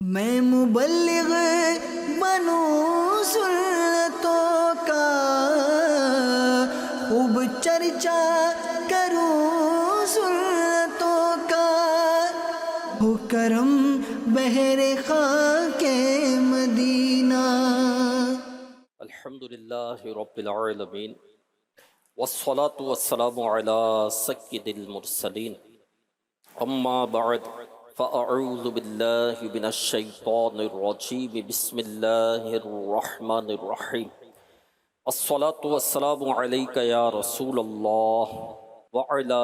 میں مبلغ بنوں سنتوں کا، خوب چرچا کروں سنتوں کا، ہو کرم بہر خاک مدینہ۔ الحمدللہ رب العالمین والصلاة والسلام علی سید المرسلین، اما بعد فاعوذ باللہ من الشیطان الرجیم، بسم اللہ الرحمن الرحیم۔ الصلاة والسلام علیک یا رسول اللہ وعلی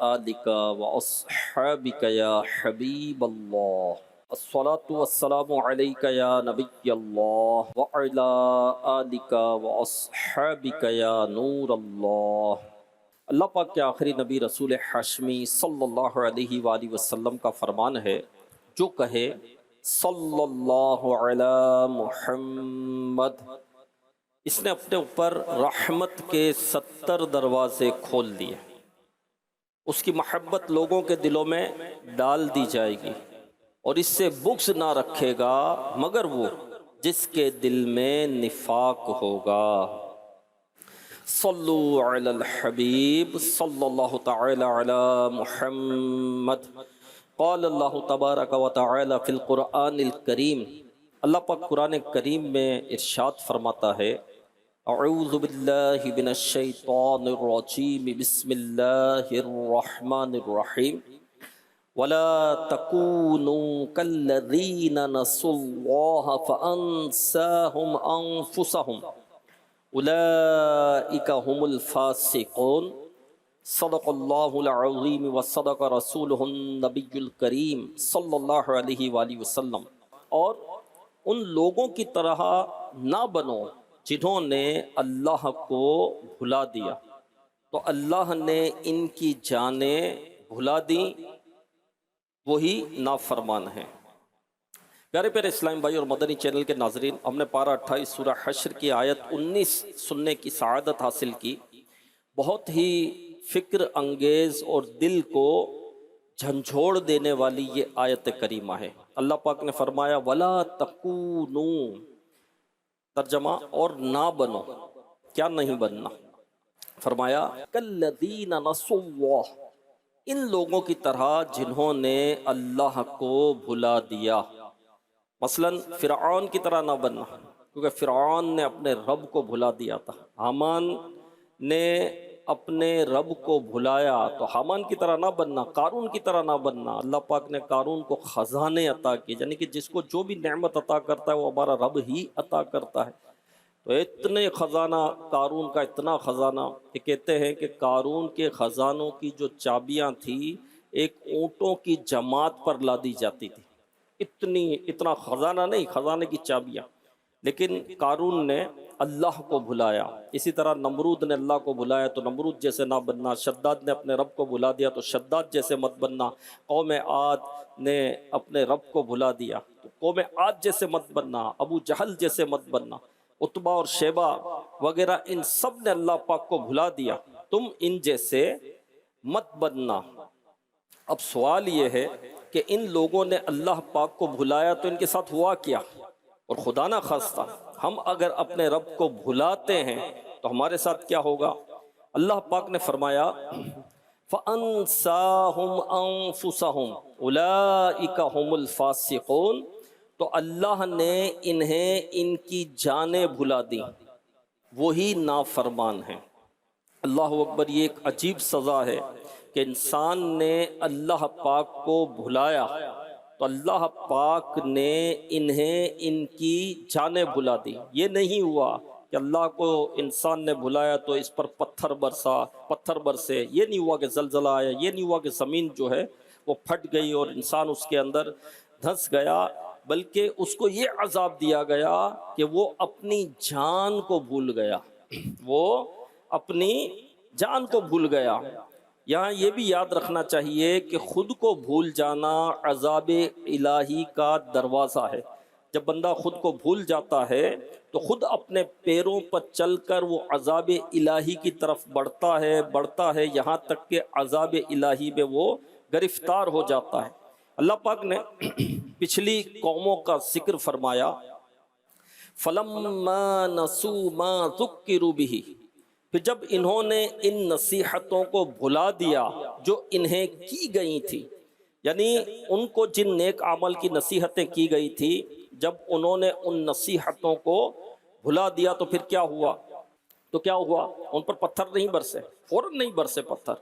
آلک واصحابک یا حبیب اللہ۔ الصلاة والسلام علیک یا نبی اللہ وعلی آلک واصحابک یا نور اللہ۔ اللہ پاک کے آخری نبی رسول ہاشمی صلی اللہ علیہ وآلہ وسلم کا فرمان ہے، جو کہے صلی اللہ علی محمد، اس نے اپنے اوپر رحمت کے 70 دروازے کھول دیے۔ اس کی محبت لوگوں کے دلوں میں ڈال دی جائے گی، اور اس سے بغض نہ رکھے گا مگر وہ جس کے دل میں نفاق ہوگا۔ صلو علی الحبیب صلی اللہ تعالی علی محمد۔ قال اللہ تبارک و تعالی فی القرآن الکریم، اللہ پاک قرآن کریم میں ارشاد فرماتا ہے، اعوذ باللہ من الشیطان الرجیم، بسم اللہ الرحمن الرحیم، وَلَا تَكُونُوا كَالَّذِينَ نَسُوا اللَّهَ فَأَنسَاهُمْ أَنفُسَهُمْ اولئک هم الفاسقون۔ صدق اللہ العظیم وصدق رسولہ النبی الکریم صلی اللہ علیہ وآلہ وسلم۔ اور ان لوگوں کی طرح نہ بنو جنہوں نے اللہ کو بھلا دیا، تو اللہ نے ان کی جانیں بھلا دیں، وہی نافرمان ہیں۔ پیارے پیارے اسلام بھائی اور مدنی چینل کے ناظرین، ہم نے پارہ 28 سورہ حشر کی آیت 19 سننے کی سعادت حاصل کی۔ بہت ہی فکر انگیز اور دل کو جھنجھوڑ دینے والی یہ آیت کریمہ ہے۔ اللہ پاک نے فرمایا وَلَا تَكُونُوا، ترجمہ اور نہ بنو، کیا نہیں بننا؟ فرمایا كَالَّذِينَ نَسُوا اللَّهَ، ان لوگوں کی طرح جنہوں نے اللہ کو بھلا دیا۔ مثلا فرعون کی طرح نہ بننا، کیونکہ فرعون نے اپنے رب کو بھلا دیا تھا۔ حامان نے اپنے رب کو بھلایا، تو حامان کی طرح نہ بننا، قارون کی طرح نہ بننا۔ اللہ پاک نے قارون کو خزانے عطا کیے، یعنی کہ جس کو جو بھی نعمت عطا کرتا ہے وہ ہمارا رب ہی عطا کرتا ہے۔ تو اتنے خزانہ قارون کا، اتنا خزانہ کہ کہتے ہیں کہ قارون کے خزانوں کی جو چابیاں تھی ایک اونٹوں کی جماعت پر لادی جاتی تھی۔ اتنا خزانہ نہیں، خزانے کی چابیاں۔ لیکن قارون نے اللہ کو بھلایا۔ اسی طرح نمرود نے اللہ کو بھلایا تو نمرود جیسے نہ بننا۔ شداد نے اپنے رب کو بھلا دیا تو شداد جیسے مت بننا۔ قوم عاد نے اپنے رب کو بھلا دیا تو قوم عاد جیسے مت بننا۔ ابو جہل جیسے مت بننا۔ عتبہ اور شیبہ وغیرہ ان سب نے اللہ پاک کو بھلا دیا، تم ان جیسے مت بننا۔ اب سوال یہ ہے کہ ان لوگوں نے اللہ پاک کو بھلایا تو ان کے ساتھ ہوا کیا؟ اور خدا نہ خواستہ ہم اگر اپنے رب کو بھلاتے ہیں تو ہمارے ساتھ کیا ہوگا؟ اللہ پاک نے فرمایا فَأَنسَاهُمْ أَنفُسَهُمْ أُولَئِكَ هُمُ الْفَاسِقُونَ، تو اللہ نے انہیں ان کی جانیں بھلا دی، وہی نافرمان ہیں۔ اللہ اکبر، یہ ایک عجیب سزا ہے کہ انسان نے اللہ پاک کو بھلایا تو اللہ پاک نے انہیں ان کی جانیں بھلا دی۔ یہ نہیں ہوا کہ اللہ کو انسان نے بھلایا تو اس پر پتھر برسے، یہ نہیں ہوا کہ زلزلہ آیا، یہ نہیں ہوا کہ زمین جو ہے وہ پھٹ گئی اور انسان اس کے اندر دھنس گیا، بلکہ اس کو یہ عذاب دیا گیا کہ وہ اپنی جان کو بھول گیا، وہ اپنی جان کو بھول گیا۔ یہاں یہ بھی یاد رکھنا چاہیے کہ خود کو بھول جانا عذاب الہی کا دروازہ ہے۔ جب بندہ خود کو بھول جاتا ہے تو خود اپنے پیروں پر چل کر وہ عذاب الہی کی طرف بڑھتا ہے، یہاں تک کہ عذاب الہی میں وہ گرفتار ہو جاتا ہے۔ اللہ پاک نے پچھلی قوموں کا ذکر فرمایا، فَلَمَّا نَسُوا مَا ذُكِّرُوا بِهِ، پھر جب انہوں نے ان نصیحتوں کو بھلا دیا جو انہیں کی گئی تھی، یعنی ان کو جن نیک عمل کی نصیحتیں کی گئی تھی، جب انہوں نے ان نصیحتوں کو بھلا دیا تو پھر کیا ہوا؟ تو کیا ہوا؟ ان پر پتھر نہیں برسے، فوراً نہیں برسے پتھر،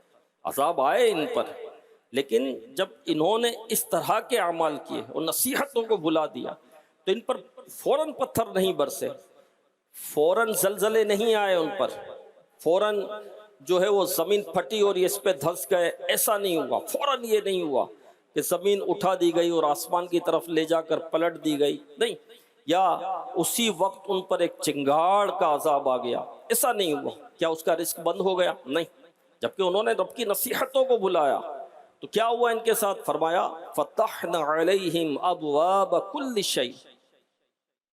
عذاب آئے ان پر، لیکن جب انہوں نے اس طرح کے اعمال کیے اور نصیحتوں کو بھلا دیا تو ان پر فوراً پتھر نہیں برسے، فوراً زلزلے نہیں آئے ان پر، فوراً جو ہے وہ زمین پھٹی اور یہ اس پہ دھس گئے، ایسا نہیں ہوا، فوراً یہ نہیں ہوا کہ زمین اٹھا دی گئی اور آسمان کی طرف لے جا کر پلٹ دی گئی، نہیں، یا اسی وقت ان پر ایک چنگاڑ کا عذاب آ گیا، ایسا نہیں ہوا۔ کیا اس کا رزق بند ہو گیا؟ نہیں، جبکہ انہوں نے رب کی نصیحتوں کو بلایا تو کیا ہوا ان کے ساتھ؟ فرمایا فتحنا علیہم ابواب کل شیء،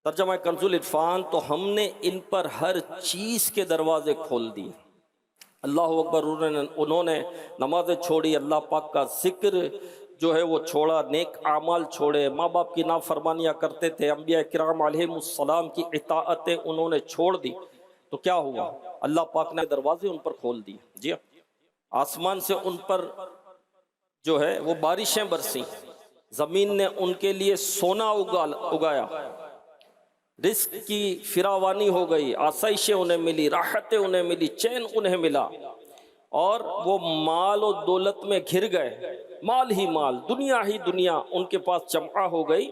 ترجمہ کنز العرفان، تو ہم نے ان پر ہر چیز کے دروازے کھول دیے۔ اللہ اکبر، انہوں نے نمازیں چھوڑی، اللہ پاک کا ذکر جو ہے وہ چھوڑا، نیک اعمال چھوڑے، ماں باپ کی نافرمانیاں کرتے تھے، انبیاء کرام علیہم السلام کی اطاعتیں انہوں نے چھوڑ دی، تو کیا ہوا؟ اللہ پاک نے دروازے ان پر کھول دیے، جی آسمان سے ان پر جو ہے وہ بارشیں برسیں، زمین نے ان کے لیے سونا اگایا، رزق کی فراوانی ہو گئی، آسائشیں انہیں ملی، راحتیں انہیں ملی، چین انہیں ملا، اور وہ مال و دولت میں گھر گئے، مال ہی مال، دنیا ہی دنیا ان کے پاس جمع ہو گئی۔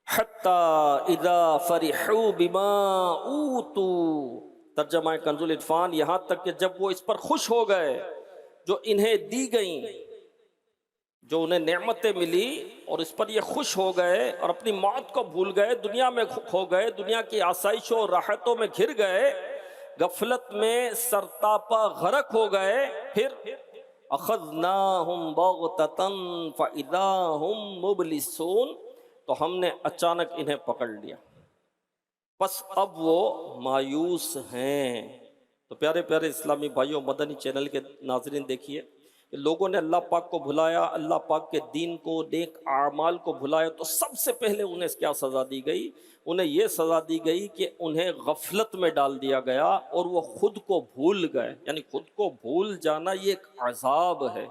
حتی اذا فرحوا بما اوتوا، ترجمہ کنز العرفان، یہاں تک کہ جب وہ اس پر خوش ہو گئے جو انہیں دی گئیں، جو انہیں نعمتیں ملی، اور اس پر یہ خوش ہو گئے اور اپنی موت کو بھول گئے، دنیا میں کھو گئے، دنیا کی آسائشوں اور راحتوں میں گھر گئے، غفلت میں سرتاپا غرق ہو گئے، پھر اخذناہم بغتۃ فاذا ہم مبلسون، تو ہم نے اچانک انہیں پکڑ لیا، بس اب وہ مایوس ہیں۔ تو پیارے پیارے اسلامی بھائیوں، مدنی چینل کے ناظرین، دیکھیے کہ لوگوں نے اللہ پاک کو بھلایا، اللہ پاک کے دین کو، نیک اعمال کو بھلایا، تو سب سے پہلے انہیں کیا سزا دی گئی؟ انہیں یہ سزا دی گئی کہ انہیں غفلت میں ڈال دیا گیا اور وہ خود کو بھول گئے، یعنی خود کو بھول جانا یہ ایک عذاب ہے،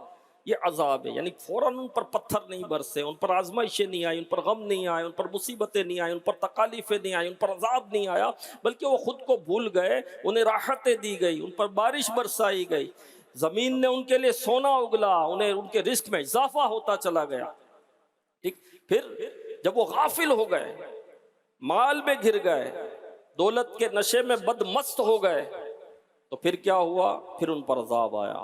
یہ عذاب ہے، یعنی فوراً ان پر پتھر نہیں برسے، ان پر آزمائشیں نہیں آئی، ان پر غم نہیں آئے، ان پر مصیبتیں نہیں آئی، ان پر تکالیفیں نہیں آئی، ان پر عذاب نہیں آیا، بلکہ وہ خود کو بھول گئے، انہیں راحتیں دی گئی، ان پر بارش برسائی گئی، زمین نے ان کے لیے سونا اگلا، انہیں ان کے رزق میں اضافہ ہوتا چلا گیا، ٹھیک۔ پھر جب وہ غافل ہو گئے، مال میں گر گئے، دولت کے نشے میں بدمست ہو گئے، تو پھر کیا ہوا؟ پھر ان پر عذاب آیا،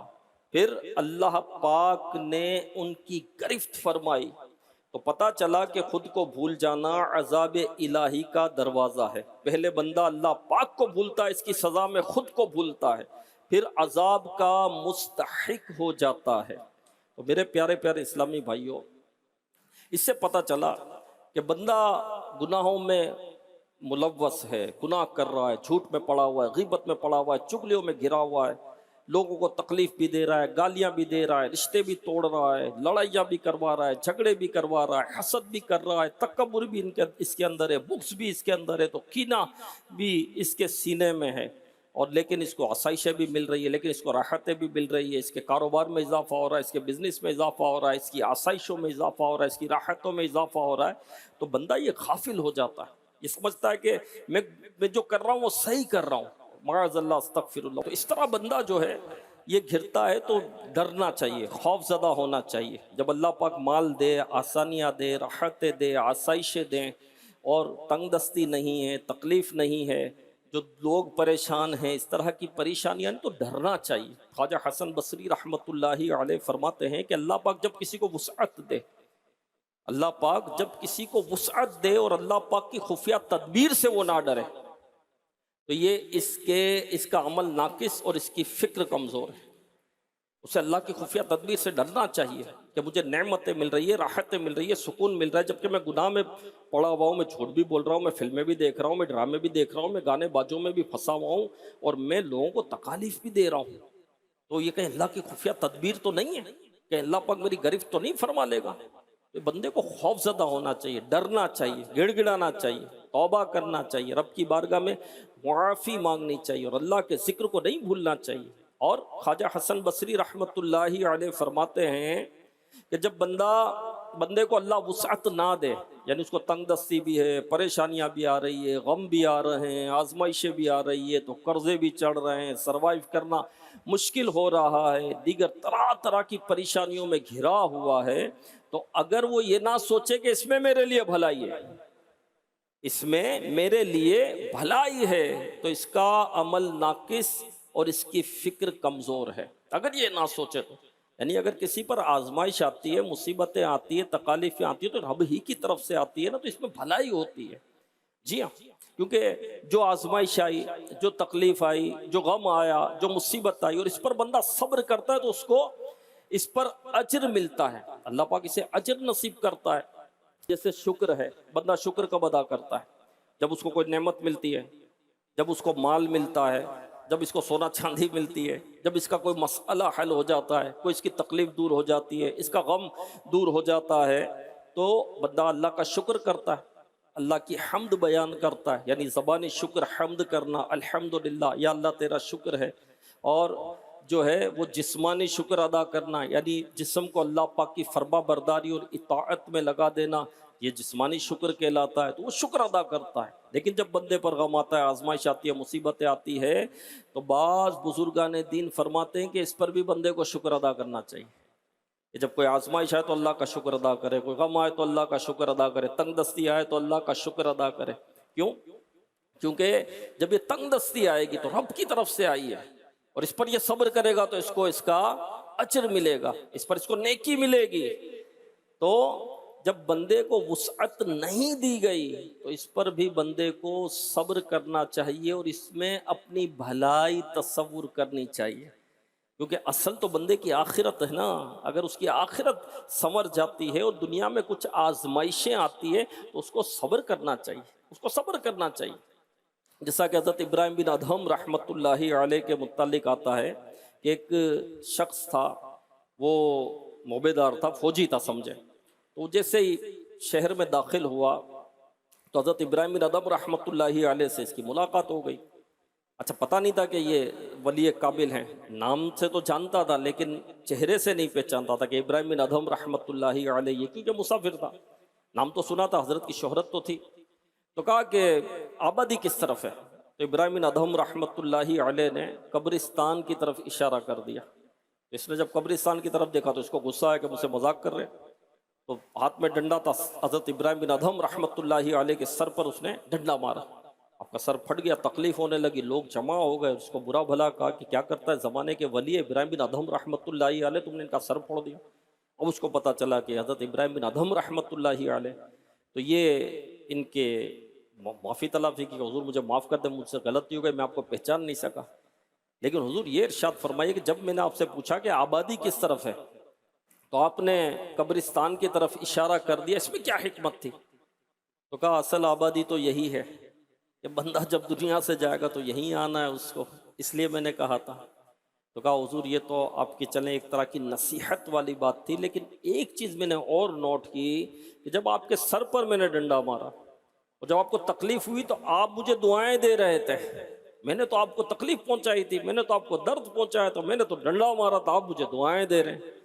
پھر اللہ پاک نے ان کی گرفت فرمائی، تو پتہ چلا کہ خود کو بھول جانا عذاب الہی کا دروازہ ہے۔ پہلے بندہ اللہ پاک کو بھولتا ہے، اس کی سزا میں خود کو بھولتا ہے، پھر عذاب کا مستحق ہو جاتا ہے۔ تو میرے پیارے پیارے اسلامی بھائیوں، اس سے پتہ چلا کہ بندہ گناہوں میں ملوث ہے، گناہ کر رہا ہے، جھوٹ میں پڑا ہوا ہے، غیبت میں پڑا ہوا ہے، چغلیوں میں گھرا ہوا ہے، لوگوں کو تکلیف بھی دے رہا ہے، گالیاں بھی دے رہا ہے، رشتے بھی توڑ رہا ہے، لڑائیاں بھی کروا رہا ہے، جھگڑے بھی کروا رہا ہے، حسد بھی کر رہا ہے، تکبر بھی اس کے اندر ہے، بغض بھی اس کے اندر ہے، تو کینہ بھی اس کے سینے میں ہے، اور لیکن اس کو آسائشیں بھی مل رہی ہے، لیکن اس کو راحتیں بھی مل رہی ہے، اس کے کاروبار میں اضافہ ہو رہا ہے، اس کے بزنس میں اضافہ ہو رہا ہے، اس کی آسائشوں میں اضافہ ہو رہا ہے، اس کی راحتوں میں اضافہ ہو رہا ہے، تو بندہ یہ غافل ہو جاتا ہے، یہ سمجھتا ہے کہ میں جو کر رہا ہوں وہ صحیح کر رہا ہوں، معاذ اللہ، استغفر اللہ۔ تو اس طرح بندہ جو ہے یہ گھرتا ہے، تو ڈرنا چاہیے، خوف زدہ ہونا چاہیے۔ جب اللہ پاک مال دے، آسانیاں دے، راحتیں دے، آسائشیں دیں، اور تنگ دستی نہیں ہے، تکلیف نہیں ہے، جو لوگ پریشان ہیں، اس طرح کی پریشانیاں، تو ڈرنا چاہیے۔ خواجہ حسن بصری رحمۃ اللہ علیہ فرماتے ہیں کہ اللہ پاک جب کسی کو وسعت دے، اللہ پاک جب کسی کو وسعت دے اور اللہ پاک کی خفیہ تدبیر سے وہ نہ ڈرے، تو یہ اس کا عمل ناقص اور اس کی فکر کمزور ہے۔ اسے اللہ کی خفیہ تدبیر سے ڈرنا چاہیے کہ مجھے نعمتیں مل رہی ہے، راحتیں مل رہی ہے، سکون مل رہا ہے، جبکہ میں گناہ میں پڑا ہوا ہوں، میں جھوٹ بھی بول رہا ہوں، میں فلمیں بھی دیکھ رہا ہوں، میں ڈرامے بھی دیکھ رہا ہوں، میں گانے بازوں میں بھی پھنسا ہوا ہوں، اور میں لوگوں کو تکالیف بھی دے رہا ہوں، تو یہ کہیں اللہ کی خفیہ تدبیر تو نہیں ہے؟ کہ اللہ پاک میری گرفت تو نہیں فرما لے گا. تو بندے کو خوف زدہ ہونا چاہیے، ڈرنا چاہیے، گڑ گڑانا چاہیے، توبہ کرنا چاہیے، رب کی بارگاہ میں معافی مانگنی چاہیے اور اللہ کے ذکر کو نہیں بھولنا چاہیے. اور خواجہ حسن بصری رحمۃ اللہ علیہ فرماتے ہیں کہ جب بندے کو اللہ وسعت نہ دے، یعنی اس کو تنگ دستی بھی ہے، پریشانیاں بھی آ رہی ہے، غم بھی آ رہے ہیں، آزمائشیں بھی آ رہی ہے، تو قرضے بھی چڑھ رہے ہیں، سروائیو کرنا مشکل ہو رہا ہے، دیگر طرح طرح کی پریشانیوں میں گھرا ہوا ہے، تو اگر وہ یہ نہ سوچے کہ اس میں میرے لیے بھلائی ہے، اس میں میرے لیے بھلائی ہے، تو اس کا عمل ناقص اور اس کی فکر کمزور ہے. اگر یہ نہ سوچے تو، یعنی اگر کسی پر آزمائش آتی ہے، مصیبتیں آتی ہیں، تکالیفیں آتی ہیں، تو رب ہی کی طرف سے آتی ہے نا، تو اس میں بھلائی ہوتی ہے. جی ہاں، کیونکہ جو آزمائش آئی، جو تکلیف آئی، جو غم آیا، جو مصیبت آئی، اور اس پر بندہ صبر کرتا ہے تو اس کو اس پر اجر ملتا ہے، اللہ پاک اسے اجر نصیب کرتا ہے. جیسے شکر ہے، بندہ شکر کب ادا کرتا ہے؟ جب اس کو کوئی نعمت ملتی ہے، جب اس کو مال ملتا ہے، جب اس کو سونا چاندی ملتی ہے، جب اس کا کوئی مسئلہ حل ہو جاتا ہے، کوئی اس کی تکلیف دور ہو جاتی ہے، اس کا غم دور ہو جاتا ہے، تو بندہ اللہ کا شکر کرتا ہے، اللہ کی حمد بیان کرتا ہے، یعنی زبانی شکر حمد کرنا، الحمدللہ یا اللہ تیرا شکر ہے. اور جو ہے وہ جسمانی شکر ادا کرنا، یعنی جسم کو اللہ پاک کی فرما برداری اور اطاعت میں لگا دینا، یہ جسمانی شکر کہلاتا ہے، تو وہ شکر ادا کرتا ہے. لیکن جب بندے پر غم آتا ہے، آزمائش آتی ہے، مصیبتیں آتی ہے، تو بعض بزرگان دین فرماتے ہیں کہ اس پر بھی بندے کو شکر ادا کرنا چاہیے. کہ جب کوئی آزمائش آئے تو اللہ کا شکر ادا کرے، کوئی غم آئے تو اللہ کا شکر ادا کرے، تنگ دستی آئے تو اللہ کا شکر ادا کرے. کیوں؟ کیونکہ جب یہ تنگ دستی آئے گی تو رب کی طرف سے آئی ہے، اور اس پر یہ صبر کرے گا تو اس کو اس کا اجر ملے گا، اس پر اس کو نیکی ملے گی. تو جب بندے کو وسعت نہیں دی گئی تو اس پر بھی بندے کو صبر کرنا چاہیے اور اس میں اپنی بھلائی تصور کرنی چاہیے، کیونکہ اصل تو بندے کی آخرت ہے نا. اگر اس کی آخرت سنور جاتی ہے اور دنیا میں کچھ آزمائشیں آتی ہے تو اس کو صبر کرنا چاہیے، اس کو صبر کرنا چاہیے. جیسا کہ حضرت ابراہیم بن ادہم رحمۃ اللہ علیہ کے متعلق آتا ہے کہ ایک شخص تھا، وہ موبیدار تھا، فوجی تھا سمجھے. تو جیسے ہی شہر میں داخل ہوا تو حضرت ابراہیم بن ادہم رحمۃ اللہ علیہ سے اس کی ملاقات ہو گئی. اچھا پتہ نہیں تھا کہ یہ ولی قابل ہیں، نام سے تو جانتا تھا لیکن چہرے سے نہیں پہچانتا تھا کہ ابراہیم بن ادہم رحمۃ اللہ علیہ، کیونکہ مسافر تھا. نام تو سنا تھا، حضرت کی شہرت تو تھی. تو کہا کہ آبادی کس طرف ہے؟ تو ابراہیم بن ادہم رحمۃ اللہ علیہ نے قبرستان کی طرف اشارہ کر دیا. اس نے جب قبرستان کی طرف دیکھا تو اس کو غصہ آیا کہ مجھ سے مذاق کر رہے. تو ہاتھ میں ڈنڈا تھا، حضرت ابراہیم بن ادہم رحمۃ اللہ علیہ کے سر پر اس نے ڈنڈا مارا. آپ کا سر پھٹ گیا، تکلیف ہونے لگی، لوگ جمع ہو گئے، اس کو برا بھلا کہا کہ کیا کرتا ہے، زمانے کے ولی ابراہیم بن ادہم رحمۃ اللہ علیہ، تم نے ان کا سر پھوڑ دیا. اب اس کو پتہ چلا کہ حضرت ابراہیم بن ادہم رحمۃ اللہ علیہ، تو یہ ان کے معافی طلب تھی کہ حضور مجھے معاف کر دیں، مجھ سے غلطی ہو گئی، میں آپ کو پہچان نہیں سکا. لیکن حضور یہ ارشاد فرمائیے کہ جب میں نے آپ سے پوچھا کہ آبادی کس طرف ہے تو آپ نے قبرستان کی طرف اشارہ کر دیا، اس میں کیا حکمت تھی؟ تو کہا اصل آبادی تو یہی ہے کہ بندہ جب دنیا سے جائے گا تو یہیں آنا ہے اس کو، اس لیے میں نے کہا تھا. تو کہا حضور یہ تو آپ کی چلیں ایک طرح کی نصیحت والی بات تھی، لیکن ایک چیز میں نے اور نوٹ کی کہ جب آپ کے سر پر میں نے ڈنڈا مارا اور جب آپ کو تکلیف ہوئی تو آپ مجھے دعائیں دے رہے تھے. میں نے تو آپ کو تکلیف پہنچائی تھی، میں نے تو آپ کو درد پہنچایا تھا، میں نے تو ڈنڈا مارا تھا، آپ مجھے دعائیں دے رہے ہیں.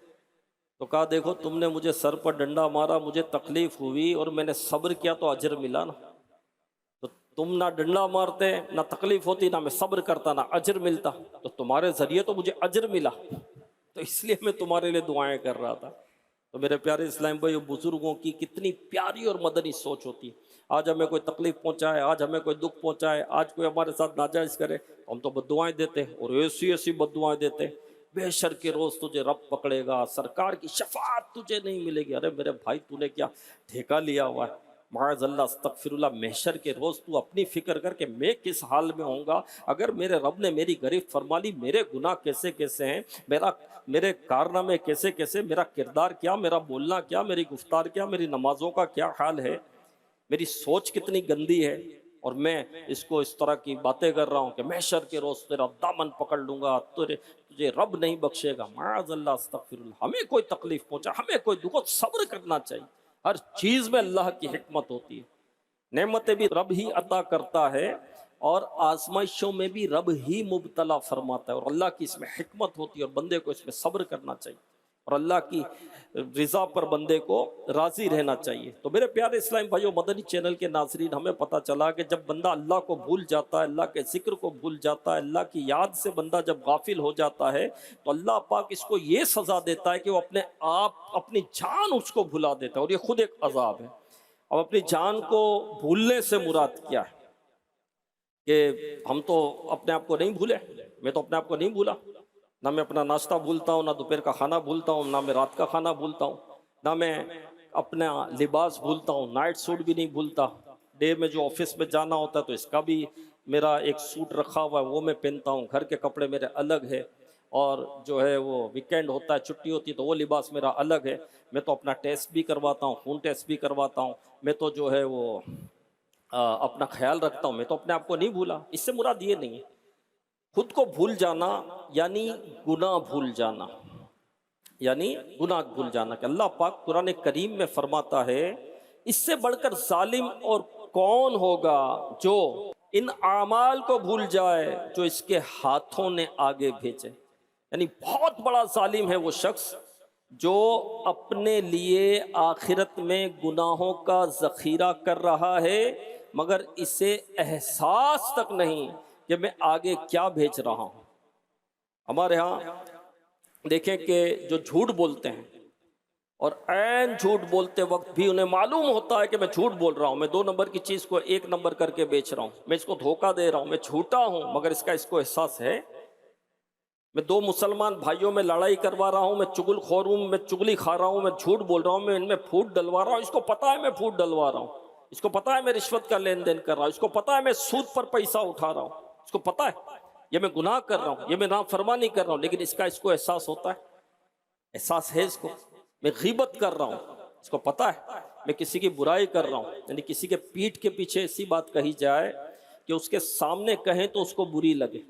تو کہا دیکھو تم نے مجھے سر پر ڈنڈا مارا، مجھے تکلیف ہوئی اور میں نے صبر کیا تو اجر ملا نا. تو تم نہ ڈنڈا مارتے، نہ تکلیف ہوتی، نہ میں صبر کرتا، نہ اجر ملتا. تو تمہارے ذریعے تو مجھے اجر ملا، تو اس لیے میں تمہارے لیے دعائیں کر رہا تھا. تو میرے پیارے اسلام بھائی، بزرگوں کی کتنی پیاری اور مدنی سوچ ہوتی ہے. آج ہمیں کوئی تکلیف پہنچائے، آج ہمیں کوئی دکھ پہنچائے، آج کوئی ہمارے ساتھ ناجائز کرے، ہم تو بد دعائیں دیتے ہیں، اور ایسی ایسی بد دعائیں دیتے ہیں، بے شر کے روز تجھے رب پکڑے گا، سرکار کی شفاعت تجھے نہیں ملے گی. ارے میرے بھائی تو نے کیا ٹھیکہ لیا ہوا ہے؟ معاذ اللہ، استغفر اللہ. محشر کے روز تو اپنی فکر کر کہ میں کس حال میں ہوں گا اگر میرے رب نے میری گرفت فرما لی. میرے گناہ کیسے کیسے ہیں، میرے کارنامے کیسے کیسے، میرا کردار کیا، میرا بولنا کیا، میری گفتار کیا، میری نمازوں کا کیا حال ہے، میری سوچ کتنی گندی ہے، اور میں اس کو اس طرح کی باتیں کر رہا ہوں کہ محشر کے روز تیرا دامن پکڑ لوں گا، تجھے رب نہیں بخشے گا. معاذ اللہ استغفر اللہ. ہمیں کوئی تکلیف پہنچا, ہمیں کوئی دکھ, صبر کرنا چاہیے. ہر چیز میں اللہ کی حکمت ہوتی ہے. نعمتیں بھی رب ہی عطا کرتا ہے اور آزمائشوں میں بھی رب ہی مبتلا فرماتا ہے, اور اللہ کی اس میں حکمت ہوتی ہے اور بندے کو اس میں صبر کرنا چاہیے اور اللہ کی رضا پر بندے کو راضی رہنا چاہیے. تو میرے پیارے اسلام بھائیو, مدنی چینل کے ناظرین, ہمیں پتہ چلا کہ جب بندہ اللہ کو بھول جاتا ہے, اللہ کے ذکر کو بھول جاتا ہے, اللہ کی یاد سے بندہ جب غافل ہو جاتا ہے, تو اللہ پاک اس کو یہ سزا دیتا ہے کہ وہ اپنے آپ, اپنی جان اس کو بھلا دیتا ہے, اور یہ خود ایک عذاب ہے. اب اپنی جان کو بھولنے سے مراد کیا ہے کہ ہم تو اپنے آپ کو نہیں بھولے. میں تو اپنے آپ کو نہیں بھولا, نہ میں اپنا ناشتہ بھولتا ہوں, نہ دوپہر کا کھانا بھولتا ہوں, نہ میں رات کا کھانا بھولتا ہوں, نہ میں اپنا لباس بھولتا ہوں, نائٹ سوٹ بھی نہیں بھولتا. ڈے میں جو آفس میں جانا ہوتا ہے تو اس کا بھی میرا ایک سوٹ رکھا ہوا ہے, وہ میں پہنتا ہوں. گھر کے کپڑے میرے الگ ہے, اور جو ہے وہ ویکینڈ ہوتا ہے, چھٹی ہوتی ہے, تو وہ لباس میرا الگ ہے. میں تو اپنا ٹیسٹ بھی کرواتا ہوں, خون ٹیسٹ بھی کرواتا ہوں. میں تو جو ہے وہ اپنا خیال رکھتا ہوں. میں تو اپنے آپ کو نہیں بھولا. اس سے مراد یہ نہیں ہے. خود کو بھول جانا یعنی گناہ بھول جانا, یعنی گناہ بھول جانا, کہ اللہ پاک قرآن کریم میں فرماتا ہے اس سے بڑھ کر ظالم اور کون ہوگا جو ان اعمال کو بھول جائے جو اس کے ہاتھوں نے آگے بھیجے. یعنی بہت بڑا ظالم ہے وہ شخص جو اپنے لیے آخرت میں گناہوں کا ذخیرہ کر رہا ہے, مگر اسے احساس تک نہیں کہ میں آگے کیا بھیج رہا ہوں. ہمارے ہاں دیکھیں کہ جو جھوٹ بولتے ہیں, اور عین جھوٹ بولتے وقت بھی انہیں معلوم ہوتا ہے کہ میں جھوٹ بول رہا ہوں, میں 2 نمبر کی چیز کو 1 نمبر کر کے بیچ رہا ہوں, میں اس کو دھوکہ دے رہا ہوں, میں جھوٹا ہوں, مگر اس کو احساس ہے. میں 2 مسلمان بھائیوں میں لڑائی کروا رہا ہوں, میں چغل خور ہوں, میں چغلی کھا رہا ہوں, میں جھوٹ بول رہا ہوں, میں ان میں پھوٹ ڈلوا رہا ہوں. اس کو پتا ہے میں پھوٹ ڈلوا رہا ہوں, اس کو پتا ہے میں رشوت کا لین دین کر رہا ہوں, اس کو پتا ہے میں سود پر پیسہ اٹھا رہا ہوں, اس کو پتا ہے یہ میں گناہ کر رہا ہوں, یہ میں نافرمانی کر رہا ہوں, لیکن اس کو احساس ہوتا ہے, احساس ہے اس کو. میں غیبت کر رہا ہوں, اس کو پتا ہے میں کسی کی برائی کر رہا ہوں, یعنی کسی کے پیٹھ کے پیچھے ایسی بات کہی جائے کہ اس کے سامنے کہیں تو اس کو بری لگے.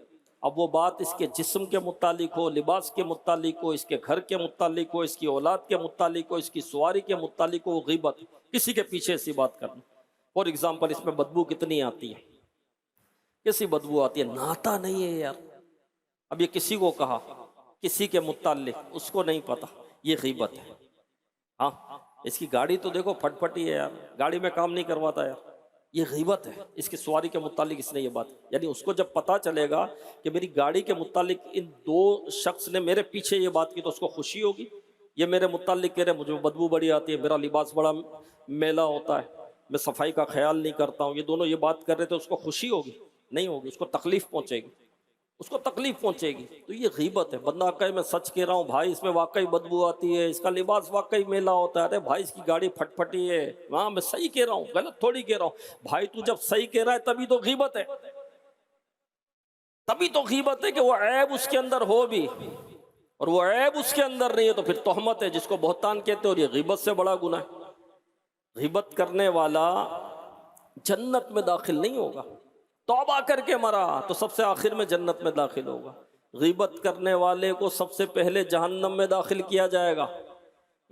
اب وہ بات اس کے جسم کے متعلق ہو, لباس کے متعلق ہو, اس کے گھر کے متعلق ہو, اس کی اولاد کے متعلق ہو, اس کی سواری کے متعلق ہو, وہ غیبت, کسی کے پیچھے ایسی بات کرنا. فور ایگزامپل, اس میں بدبو کتنی آتی ہے, کیسی بدبو آتی ہے, نہاتا نہیں ہے یار. اب یہ کسی کو کہا, کسی کے متعلق, اس کو نہیں پتا, یہ غیبت ہے. ہاں, اس کی گاڑی تو دیکھو پھٹ پھٹی ہے یار, گاڑی میں کام نہیں کرواتا یار, یہ غیبت ہے. اس کی سواری کے متعلق اس نے یہ بات, یعنی اس کو جب پتا چلے گا کہ میری گاڑی کے متعلق ان 2 شخص نے میرے پیچھے یہ بات کی, تو اس کو خوشی ہوگی. یہ میرے متعلق کہہ رہے مجھے بدبو بڑی آتی ہے, میرا لباس بڑا میلا ہوتا ہے, میں صفائی کا خیال نہیں کرتا ہوں, یہ دونوں یہ بات کر رہے تھے, اس کو خوشی ہوگی؟ نہیں ہوگی, اس کو تکلیف پہنچے گی, اس کو تکلیف پہنچے گی. تو یہ غیبت ہے. بندہ کہے میں سچ کہہ رہا ہوں بھائی, اس میں واقعی بدبو آتی ہے, اس کا لباس واقعی میلا ہوتا ہے, ارے بھائی اس کی گاڑی پھٹ پھٹی ہے, ہاں میں صحیح کہہ رہا ہوں, غلط تھوڑی کہہ رہا ہوں. بھائی تو جب صحیح کہہ رہا ہے تبھی تو غیبت ہے, تبھی تو غیبت ہے کہ وہ عیب اس کے اندر ہو بھی, اور وہ عیب اس کے اندر نہیں ہے تو پھر تہمت ہے, جس کو بہتان کہتے ہیں, اور یہ غیبت سے بڑا گناہ ہے. غیبت کرنے والا جنت میں داخل نہیں ہوگا, توبہ کر کے مرا تو سب سے آخر میں جنت میں داخل ہوگا. غیبت کرنے والے کو سب سے پہلے جہنم میں داخل کیا جائے گا.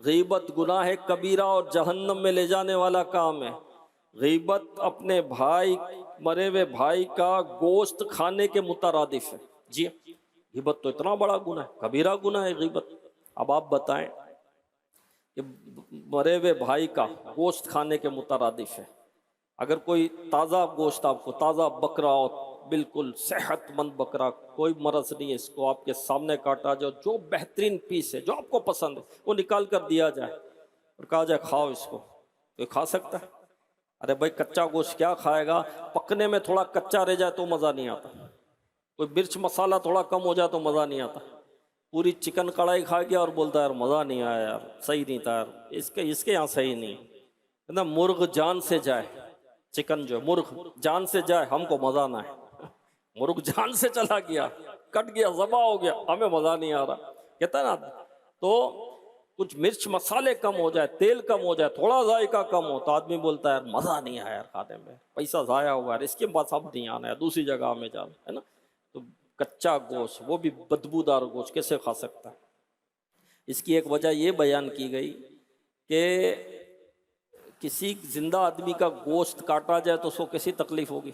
غیبت گناہ کبیرہ اور جہنم میں لے جانے والا کام ہے. غیبت اپنے بھائی, مرے ہوئے بھائی کا گوشت کھانے کے مترادف ہے. جی, غیبت تو اتنا بڑا گناہ ہے, کبیرہ گناہ ہے غیبت. اب آپ بتائیں کہ مرے ہوئے بھائی کا گوشت کھانے کے مترادف ہے. اگر کوئی تازہ گوشت, آپ کو تازہ بکرا, بالکل صحت مند بکرا, کوئی مرض نہیں ہے, اس کو آپ کے سامنے کاٹا جائے, جو بہترین پیس ہے جو آپ کو پسند ہے وہ نکال کر دیا جائے اور کہا جائے کھاؤ اس کو, کوئی کھا سکتا ہے؟ ارے بھائی کچا گوشت کیا کھائے گا, پکنے میں تھوڑا کچا رہ جائے تو مزہ نہیں آتا, کوئی مرچ مسالہ تھوڑا کم ہو جائے تو مزہ نہیں آتا. پوری چکن کڑھائی کھا گیا اور بولتا ہے یار مزہ نہیں آیا یار, صحیح نہیں تھا یار, اس کے یہاں صحیح نہیں. نا مرغ جان سے جائے, چکن جو ہے مرغ جان سے جائے, ہم کو مزہ نہ ہے. مرغ جان سے چلا گیا, کٹ گیا, ذبح ہو گیا, ہمیں مزہ نہیں آ رہا, کہتا ہے نا. تو کچھ مرچ مسالے کم ہو جائے, تیل کم ہو جائے, تھوڑا ذائقہ کم ہو تو آدمی بولتا ہے یار مزہ نہیں آیا یار کھانے میں, پیسہ ضائع ہوا ہے, اس کے پاس اب نہیں آنا ہے, دوسری جگہ ہمیں جانا ہے نا. تو کچا گوشت، وہ بھی بدبودار گوشت کیسے کھا سکتا ہے؟ اس کی ایک وجہ یہ بیان کی گئی کہ کسی زندہ آدمی کا گوشت کاٹا جائے تو اس کو کیسی تکلیف ہوگی،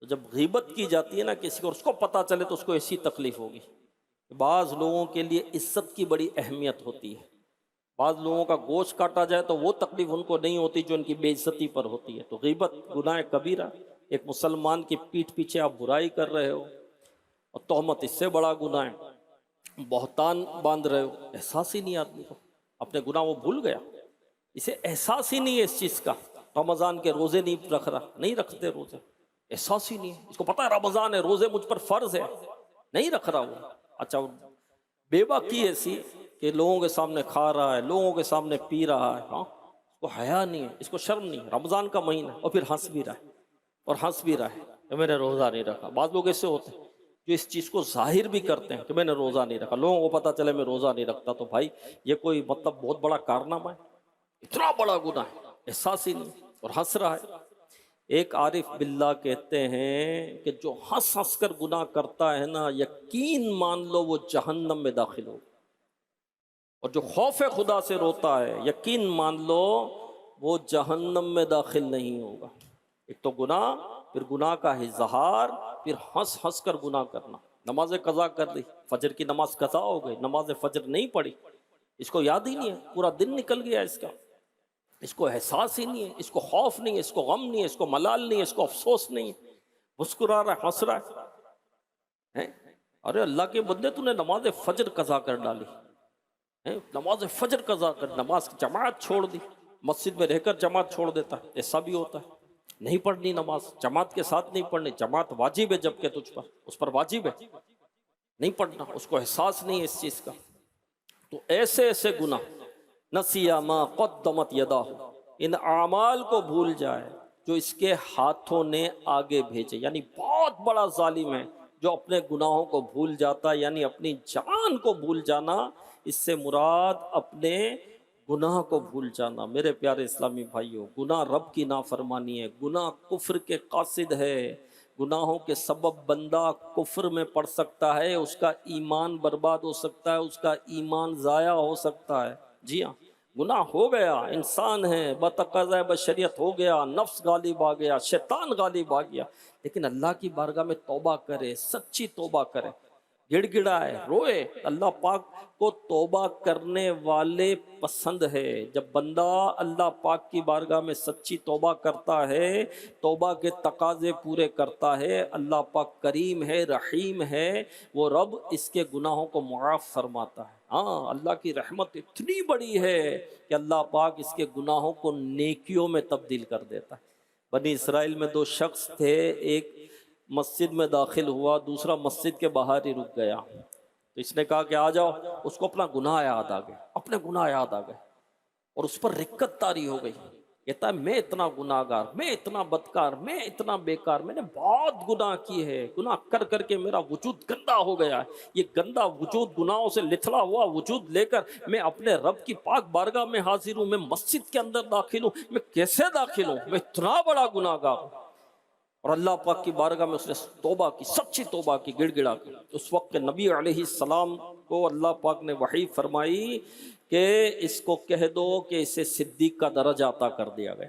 تو جب غیبت کی جاتی ہے نا کسی کو اور اس کو پتہ چلے تو اس کو ایسی تکلیف ہوگی۔ بعض لوگوں کے لیے عزت کی بڑی اہمیت ہوتی ہے، بعض لوگوں کا گوشت کاٹا جائے تو وہ تکلیف ان کو نہیں ہوتی جو ان کی بے عزتی پر ہوتی ہے۔ تو غیبت گناہ کبیرہ، ایک مسلمان کی پیٹھ پیچھے آپ برائی کر رہے ہو، اور تہمت اس سے بڑا گناہ ہے، بہتان باندھ رہے ہو، احساس ہی نہیں آدمی کو، اپنے گناہ وہ بھول گیا، اسے احساس ہی نہیں ہے اس چیز کا۔ رمضان کے روزے نہیں رکھ رہا، نہیں رکھتے روزے، احساس ہی نہیں ہے، اس کو پتہ ہے رمضان ہے، روزے مجھ پر فرض ہے، نہیں رکھ رہا وہ۔ اچھا بے باکی ایسی کہ لوگوں کے سامنے کھا رہا ہے، لوگوں کے سامنے پی رہا ہے، ہاں اس کو حیا نہیں ہے، اس کو شرم نہیں ہے، رمضان کا مہینہ، اور پھر ہنس بھی رہا ہے، اور ہنس بھی رہا ہے کہ میں نے روزہ نہیں رکھا۔ بعض لوگ ایسے ہوتے ہیں جو اس چیز کو ظاہر بھی کرتے ہیں کہ میں نے روزہ نہیں رکھا، لوگوں کو پتہ چلے میں روزہ نہیں رکھتا، تو بھائی یہ کوئی مطلب بہت بڑا کارنامہ ہے، اتنا بڑا گناہ ہے، احساس ہی نہیں، اور ہنس رہا ہے۔ ایک عارف باللہ کہتے ہیں کہ جو ہنس ہنس کر گناہ کرتا ہے نا، یقین مان لو وہ جہنم میں داخل ہو، اور جو خوف خدا سے روتا ہے یقین مان لو وہ جہنم میں داخل نہیں ہوگا۔ ایک تو گناہ، پھر گناہ کا اظہار، پھر ہنس ہنس کر گناہ کرنا۔ نماز قضا کر دی، فجر کی نماز قضا ہو گئی، نماز فجر نہیں پڑھی، اس کو یاد ہی نہیں ہے، پورا دن نکل گیا اس کا، اس کو احساس ہی نہیں ہے، اس کو خوف نہیں ہے، اس کو غم نہیں ہے، اس کو ملال نہیں ہے، اس کو افسوس نہیں ہے، مسکرا رہا ہے، ہنس رہا ہے۔ ارے اللہ کے بندے، تو نے نماز فجر قضا کر ڈالی، نماز فجر قضا کر، نماز جماعت چھوڑ دی، مسجد میں رہ کر جماعت چھوڑ دیتا ہے، ایسا بھی ہوتا ہے۔ نہیں پڑھنی نماز، جماعت کے ساتھ نہیں پڑھنی، جماعت واجب ہے جبکہ تجھ پر، اس پر واجب ہے، نہیں پڑھنا، اس کو احساس نہیں ہے اس چیز کا۔ تو ایسے ایسے گناہ، نسیا ما قدمت یدہ، ان اعمال کو بھول جائے جو اس کے ہاتھوں نے آگے بھیجے، یعنی بہت بڑا ظالم ہے جو اپنے گناہوں کو بھول جاتا ہے، یعنی اپنی جان کو بھول جانا، اس سے مراد اپنے گناہ کو بھول جانا۔ میرے پیارے اسلامی بھائیوں، گناہ رب کی نافرمانی ہے، گناہ کفر کے قاصد ہے، گناہوں کے سبب بندہ کفر میں پڑ سکتا ہے، اس کا ایمان برباد ہو سکتا ہے، اس کا ایمان ضائع ہو سکتا ہے۔ جی ہاں، گناہ ہو گیا، انسان ہے، بتقاضۂ بشریت ہو گیا، نفس غالب آ گیا، شیطان غالب آ گیا، لیکن اللہ کی بارگاہ میں توبہ کرے، سچی توبہ کرے، گڑ گڑائے، روئے۔ اللہ پاک کو توبہ کرنے والے پسند ہے۔ جب بندہ اللہ پاک کی بارگاہ میں سچی توبہ کرتا ہے، توبہ کے تقاضے پورے کرتا ہے، اللہ پاک کریم ہے، رحیم ہے، وہ رب اس کے گناہوں کو معاف فرماتا ہے۔ ہاں، اللہ کی رحمت اتنی بڑی ہے کہ اللہ پاک اس کے گناہوں کو نیکیوں میں تبدیل کر دیتا ہے۔ بنی اسرائیل میں دو شخص تھے، ایک مسجد میں داخل ہوا، دوسرا مسجد کے باہر ہی رک گیا، تو اس نے کہا کہ آ جاؤ، اس کو اپنا گناہ یاد آ گیا، اپنے گناہ یاد آ گئے، اور اس پر رکت طاری ہو گئی۔ کہتا ہے میں اتنا گناہ گار، میں اتنا بدکار، میں اتنا بیکار، میں نے بہت گناہ کی ہے، گناہ کر کر کے میرا وجود گندا ہو گیا ہے، یہ گندا وجود، گناہوں سے لتھڑا ہوا وجود لے کر میں اپنے رب کی پاک بارگاہ میں حاضر ہوں، میں مسجد کے اندر داخل ہوں، میں کیسے داخل ہوں، میں اتنا بڑا گناہ گار ہوں۔ اور اللہ پاک کی بارگاہ میں اس نے توبہ کی، سچی توبہ کی، گڑ گڑا کی۔ اس وقت کے نبی علیہ السلام کو اللہ پاک نے وحی فرمائی کہ اس کو کہہ دو کہ اسے صدیق کا درجہ عطا کر دیا گیا۔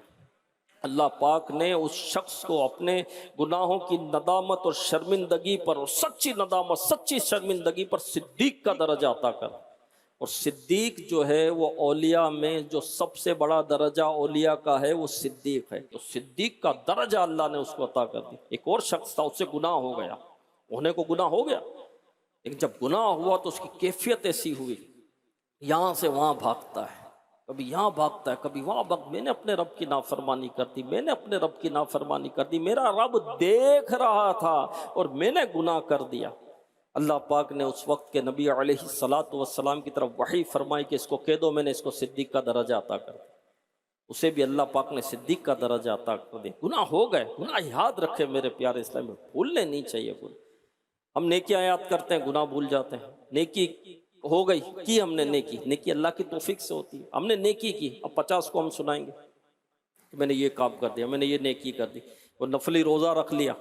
اللہ پاک نے اس شخص کو اپنے گناہوں کی ندامت اور شرمندگی پر، اور سچی ندامت، سچی شرمندگی پر صدیق کا درجہ عطا کر۔ اور صدیق جو ہے وہ اولیاء میں جو سب سے بڑا درجہ اولیاء کا ہے وہ صدیق ہے، تو صدیق کا درجہ اللہ نے اس کو عطا کر دیا۔ ایک اور شخص تھا، اس سے گناہ ہو گیا، ہونے کو گناہ ہو گیا، لیکن جب گناہ ہوا تو اس کی کیفیت ایسی ہوئی، یہاں سے وہاں بھاگتا ہے، کبھی یہاں بھاگتا ہے، کبھی وہاں میں نے اپنے رب کی نافرمانی کر دی، میں نے اپنے رب کی نافرمانی کر دی، میرا رب دیکھ رہا تھا اور میں نے گناہ کر دیا۔ اللہ پاک نے اس وقت کے نبی علیہ السلام کی طرف وحی فرمائی کہ اس کو کہہ دو میں نے اس کو صدیق کا درجہ عطا کر دیا۔ اسے بھی اللہ پاک نے صدیق کا درجہ عطا کر دیا۔ گناہ ہو گئے، گناہ یاد رکھے میرے پیارے اسلام میں، بھولنے نہیں چاہیے گناہ۔ ہم نیکیاں یاد کرتے ہیں، گناہ بھول جاتے ہیں۔ نیکی ہو گئی، کی ہم نے نیکی، نیکی اللہ کی توفیق سے ہوتی ہے، ہم نے نیکی کی، اب 50 کو ہم سنائیں گے کہ میں نے یہ کام کر دیا، میں نے یہ نیکی کر دی۔ وہ نفلی روزہ رکھ لیا،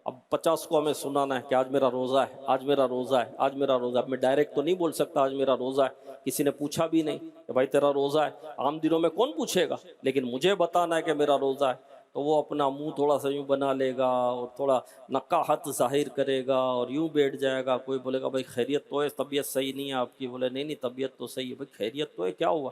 اب 50 کو ہمیں سنانا ہے کہ آج میرا روزہ ہے، آج میرا روزہ ہے، آج میرا روزہ ہے۔ میں ڈائریکٹ تو نہیں بول سکتا آج میرا روزہ ہے، کسی نے پوچھا بھی نہیں کہ بھائی تیرا روزہ ہے، عام دنوں میں کون پوچھے گا، لیکن مجھے بتانا ہے کہ میرا روزہ ہے، تو وہ اپنا منہ تھوڑا سا یوں بنا لے گا اور تھوڑا نقاہت ظاہر کرے گا اور یوں بیٹھ جائے گا۔ کوئی بولے گا بھائی خیریت تو ہے، طبیعت صحیح نہیں ہے آپ کی، بولے نہیں نہیں طبیعت تو صحیح ہے۔ بھائی خیریت تو ہے، کیا ہوا؟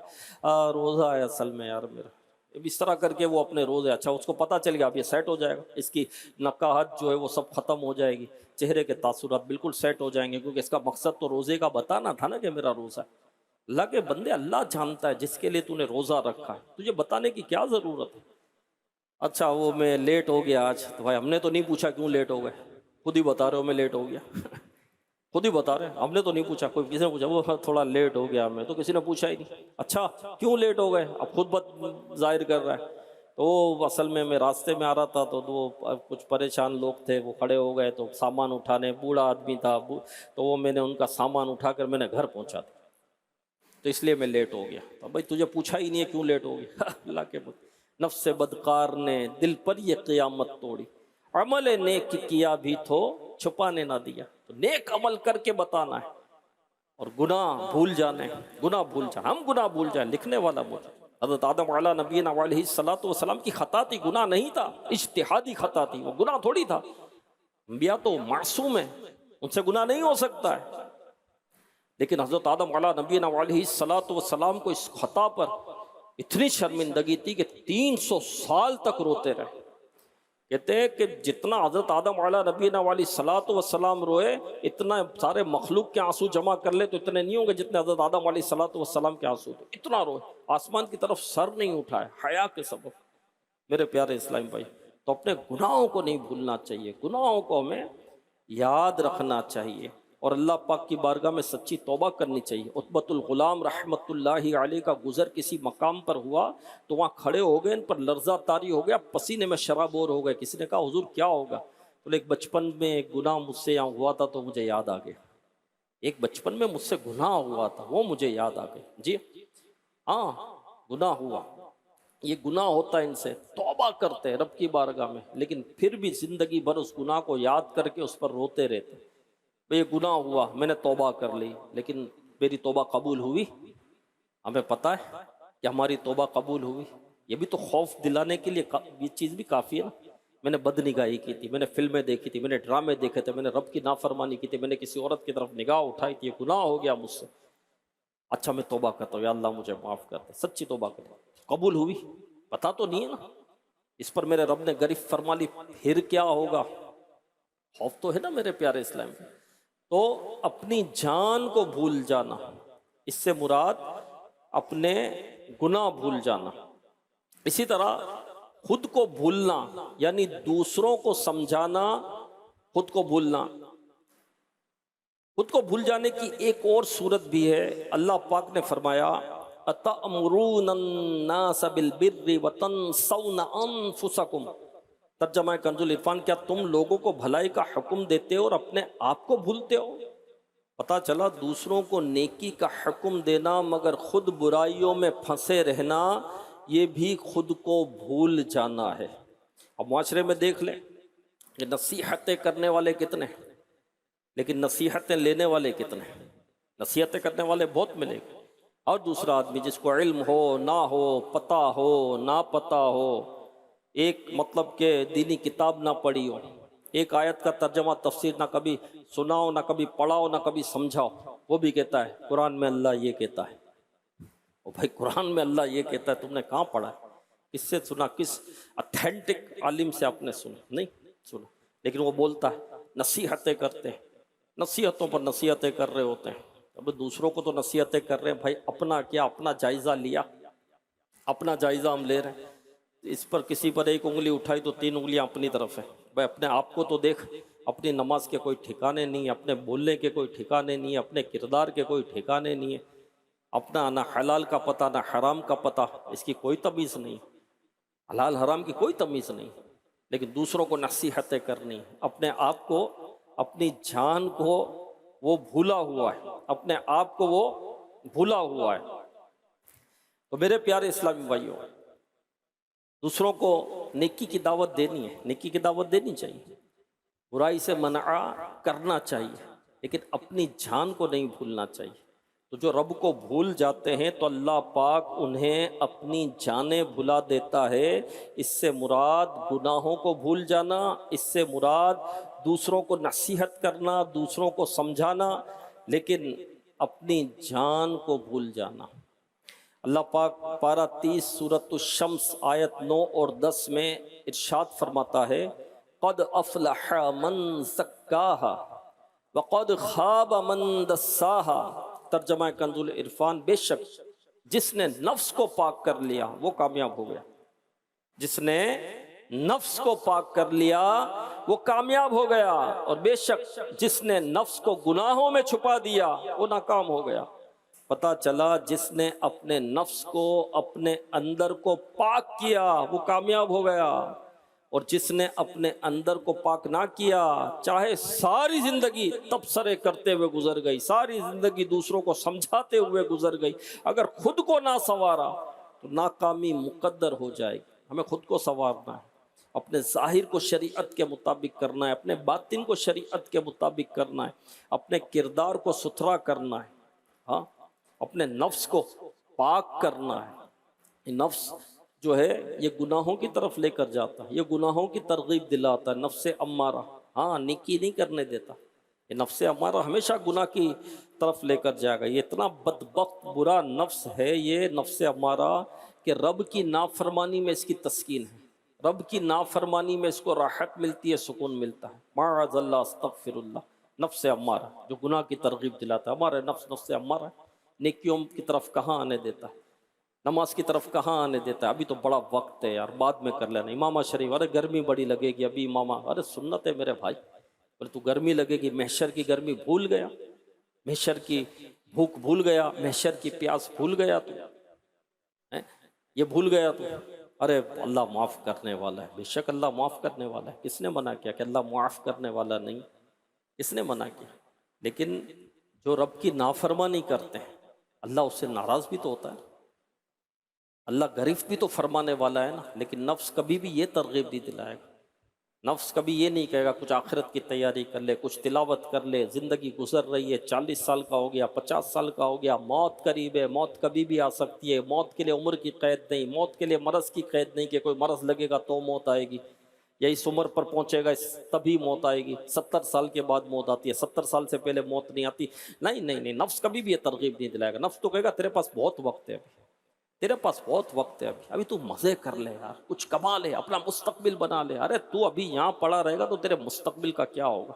روزہ ہے اصل میں یار میرا۔ اب اس طرح کر کے وہ اپنے روزے، اچھا اس کو پتہ چل گیا اب یہ سیٹ ہو جائے گا، اس کی نقاہت جو ہے وہ سب ختم ہو جائے گی، چہرے کے تاثرات بالکل سیٹ ہو جائیں گے، کیونکہ اس کا مقصد تو روزے کا بتانا تھا نا کہ میرا روزہ ہے۔ اللہ کے بندے، اللہ جانتا ہے جس کے لیے تو نے روزہ رکھا ہے، تجھے بتانے کی کیا ضرورت ہے؟ اچھا وہ میں لیٹ ہو گیا آج، تو بھائی ہم نے تو نہیں پوچھا کیوں لیٹ ہو گئے، خود ہی بتا رہے ہو میں لیٹ ہو گیا خود ہی بتا رہے ہیں، ہم نے تو نہیں پوچھا، کوئی کسی نے پوچھا وہ تھوڑا لیٹ ہو گیا میں، تو کسی نے پوچھا ہی نہیں۔ اچھا کیوں لیٹ ہو گئے؟ اب خود ظاہر کر رہا ہے۔ تو اصل میں راستے میں آ رہا تھا تو وہ کچھ پریشان لوگ تھے، وہ کھڑے ہو گئے تو سامان اٹھانے، بوڑھا آدمی تھا تو وہ میں نے ان کا سامان اٹھا کر میں نے گھر پہنچا دیا، تو اس لیے میں لیٹ ہو گیا۔ تو بھائی تجھے پوچھا ہی نہیں ہے کیوں لیٹ ہو گیا اللہ کے بندے، نفس بدکار نے دل پر یہ قیامت توڑی، عمل نیک کیا بھی تو چھپانے نہ دیا۔ تو نیک عمل کر کے بتانا ہے، اور گناہ بھول جانے، گناہ بھول جانا، ہم گناہ بھول جائیں، لکھنے والا بھول جائے۔ حضرت آدم علیہ نبینا علیہ السلام کی خطا تھی، گناہ نہیں تھا، اجتہادی خطا تھی، وہ گناہ تھوڑی تھا۔ انبیاء تو معصوم ہیں، ان سے گناہ نہیں ہو سکتا ہے، لیکن حضرت آدم علیہ نبینا علیہ السلام کو اس خطا پر اتنی شرمندگی تھی کہ 300 سال تک روتے رہے۔ کہتے ہیں کہ جتنا حضرت آدم علیہ نبینا علیہ السلام روئے، اتنا سارے مخلوق کے آنسو جمع کر لے تو اتنے نہیں ہوں گے جتنے حضرت آدم علیہ السلام کے آنسو تھے، اتنا روئے، آسمان کی طرف سر نہیں اٹھائے، حیا کے سبب۔ میرے پیارے اسلامی بھائی، تو اپنے گناہوں کو نہیں بھولنا چاہیے، گناہوں کو ہمیں یاد رکھنا چاہیے، اور اللہ پاک کی بارگاہ میں سچی توبہ کرنی چاہیے۔ عتبۃ الغلام رحمۃ اللہ علیہ کا گزر کسی مقام پر ہوا تو وہاں کھڑے ہو گئے، ان پر لرزہ طاری ہو گیا، پسینے میں شرابور ہو گئے۔ کسی نے کہا حضور کیا ہوگا؟ تو ایک بچپن میں ایک گناہ مجھ سے یہاں ہوا تھا تو مجھے یاد آ گیا، ایک بچپن میں مجھ سے گناہ ہوا تھا وہ مجھے یاد آ گیا۔ جی ہاں گناہ ہوا، یہ گناہ ہوتا ہے، ان سے توبہ کرتے ہیں رب کی بارگاہ میں، لیکن پھر بھی زندگی بھر اس گناہ کو یاد کر کے اس پر روتے رہتے۔ یہ گناہ ہوا، میں نے توبہ کر لی، لیکن میری توبہ قبول ہوئی؟ ہمیں پتہ ہے کہ ہماری توبہ قبول ہوئی؟ یہ بھی تو خوف دلانے کے لیے یہ چیز بھی کافی ہے نا۔ میں نے بد نگاہی کی تھی، میں نے فلمیں دیکھی تھی، میں نے ڈرامے دیکھے تھے، میں نے رب کی نافرمانی کی تھی، میں نے کسی عورت کی طرف نگاہ اٹھائی تھی، یہ گناہ ہو گیا مجھ سے۔ اچھا میں توبہ کرتا ہوں، یا اللہ مجھے معاف کر دے، سچی توبہ کرتا ہوں۔ قبول ہوئی؟ پتہ تو نہیں ہے نا، اس پر میرے رب نے گرفت فرما لی، پھر کیا ہوگا؟ خوف تو ہے نا میرے پیارے اسلام۔ تو اپنی جان کو بھول جانا، اس سے مراد اپنے گناہ بھول جانا۔ اسی طرح خود کو بھولنا، یعنی دوسروں کو سمجھانا، خود کو بھولنا۔ خود کو بھول جانے کی ایک اور صورت بھی ہے، اللہ پاک نے فرمایا اَتَأْمُرُونَ النَّاسَ بِالْبِرِّ وَتَنْسَوْنَ أَنفُسَكُمْ۔ ترجمہ کنز العرفان، کیا تم لوگوں کو بھلائی کا حکم دیتے ہو اور اپنے آپ کو بھولتے ہو؟ پتہ چلا دوسروں کو نیکی کا حکم دینا مگر خود برائیوں میں پھنسے رہنا، یہ بھی خود کو بھول جانا ہے۔ اب معاشرے میں دیکھ لیں کہ نصیحتیں کرنے والے کتنے ہیں، لیکن نصیحتیں لینے والے کتنے ہیں؟ نصیحتیں کرنے والے بہت ملے گے، اور دوسرا آدمی جس کو علم ہو نہ ہو، پتہ ہو نہ پتہ ہو، ایک مطلب کہ دینی کتاب نہ پڑھی ہو، ایک آیت کا ترجمہ تفسیر نہ کبھی سناؤ، نہ کبھی پڑھاؤ، نہ کبھی سمجھاؤ، وہ بھی کہتا ہے قرآن میں اللہ یہ کہتا ہے۔ او بھائی قرآن میں اللہ یہ کہتا ہے، تم نے کہاں پڑھا ہے؟ کس سے سنا؟ کس اتھینٹک عالم سے آپ نے سنا؟ نہیں سنا، لیکن وہ بولتا ہے، نصیحتیں کرتے ہیں، نصیحتوں پر نصیحتیں کر رہے ہوتے ہیں۔ اب دوسروں کو تو نصیحتیں کر رہے ہیں، بھائی اپنا کیا؟ اپنا جائزہ لیا؟ اپنا جائزہ ہم لے رہے ہیں، اس پر کسی پر ایک انگلی اٹھائی تو 3 انگلیاں اپنی طرف ہیں۔ بھائی اپنے آپ کو تو دیکھ، اپنی نماز کے کوئی ٹھکانے نہیں، اپنے بولنے کے کوئی ٹھکانے نہیں، اپنے کردار کے کوئی ٹھکانے نہیں ہے، اپنا نہ حلال کا پتہ نہ حرام کا پتہ، اس کی کوئی تمیز نہیں، حلال حرام کی کوئی تمیز نہیں، لیکن دوسروں کو نصیحتیں کرنی، اپنے آپ کو، اپنی جان کو وہ بھولا ہوا ہے، اپنے آپ کو وہ بھولا ہوا ہے۔ تو میرے پیارے اسلامی بھائیوں، دوسروں کو نیکی کی دعوت دینی ہے، نیکی کی دعوت دینی چاہیے، برائی سے منع کرنا چاہیے، لیکن اپنی جان کو نہیں بھولنا چاہیے۔ تو جو رب کو بھول جاتے ہیں تو اللہ پاک انہیں اپنی جانیں بھلا دیتا ہے۔ اس سے مراد گناہوں کو بھول جانا، اس سے مراد دوسروں کو نصیحت کرنا، دوسروں کو سمجھانا، لیکن اپنی جان کو بھول جانا۔ اللہ پاک پارہ 30 سورۃ الشمس آیت 9 اور 10 میں ارشاد فرماتا ہے، قد افلح من زکاہا وقد خاب من دساہا۔ ترجمہ کنز العرفان، بے شک جس نے نفس کو پاک کر لیا وہ کامیاب ہو گیا، جس نے نفس کو پاک کر لیا وہ کامیاب ہو گیا، اور بے شک جس نے نفس کو گناہوں میں چھپا دیا وہ ناکام ہو گیا۔ پتہ چلا جس نے اپنے نفس کو، اپنے اندر کو پاک کیا وہ کامیاب ہو گیا، اور جس نے اپنے اندر کو پاک نہ کیا، چاہے ساری زندگی تبصرے کرتے ہوئے گزر گئی، ساری زندگی دوسروں کو سمجھاتے ہوئے گزر گئی، اگر خود کو نہ سنوارا تو ناکامی مقدر ہو جائے گی۔ ہمیں خود کو سنوارنا ہے، اپنے ظاہر کو شریعت کے مطابق کرنا ہے، اپنے باطن کو شریعت کے مطابق کرنا ہے، اپنے کردار کو ستھرا کرنا ہے، ہاں، اپنے نفس کو پاک کرنا ہے۔ نفس جو ہے یہ گناہوں کی طرف لے کر جاتا ہے، یہ گناہوں کی ترغیب دلاتا ہے، نفس امارہ، ہاں، نیکی نہیں کرنے دیتا۔ یہ نفس امارہ ہمیشہ گناہ کی طرف لے کر جائے گا۔ یہ اتنا بدبخت برا نفس ہے یہ نفس امارہ کہ رب کی نافرمانی میں اس کی تسکین ہے، رب کی نافرمانی میں اس کو راحت ملتی ہے، سکون ملتا ہے۔ معاذ اللہ، استغفر اللہ۔ نفس امارہ جو گناہ کی ترغیب دلاتا ہے، ہمارے نفس امارہ نیکیوں کی طرف کہاں آنے دیتا ہے، نماز کی طرف کہاں آنے دیتا ہے۔ ابھی تو بڑا وقت ہے یار، بعد میں کر لینا۔ امامہ شریف، ارے گرمی بڑی لگے گی ابھی امامہ، ارے سنت ہے میرے بھائی، بولے تو گرمی لگے گی، محشر کی گرمی بھول گیا، محشر کی بھوک بھول گیا، محشر کی پیاس بھول گیا تو، یہ بھول گیا تو، ارے اللہ معاف کرنے والا ہے، بے شک اللہ معاف کرنے والا ہے۔ کس نے منع کیا کہ اللہ معاف کرنے والا نہیں؟ کس نے منع کیا؟ لیکن جو رب کی نافرمانی کرتے ہیں اللہ اس سے ناراض بھی تو ہوتا ہے، اللہ گرفت بھی تو فرمانے والا ہے نا۔ لیکن نفس کبھی بھی یہ ترغیب نہیں دلائے گا، نفس کبھی یہ نہیں کہے گا کچھ آخرت کی تیاری کر لے، کچھ تلاوت کر لے، زندگی گزر رہی ہے، 40 سال کا ہو گیا، 50 سال کا ہو گیا، موت قریب ہے، موت کبھی بھی آ سکتی ہے، موت کے لیے عمر کی قید نہیں، موت کے لیے مرض کی قید نہیں کہ کوئی مرض لگے گا تو موت آئے گی، یا اس عمر پر پہنچے گا تبھی موت آئے گی، 70 سال کے بعد موت آتی ہے، 70 سال سے پہلے موت نہیں آتی۔ نہیں نہیں نہیں، نفس کبھی بھی یہ ترغیب نہیں دلائے گا۔ نفس تو کہے گا تیرے پاس بہت وقت ہے، تیرے پاس بہت وقت ہے، ابھی تو مزے کر لے یار، کچھ کما لے، اپنا مستقبل بنا لے۔ ارے تو ابھی یہاں پڑا رہے گا تو تیرے مستقبل کا کیا ہوگا؟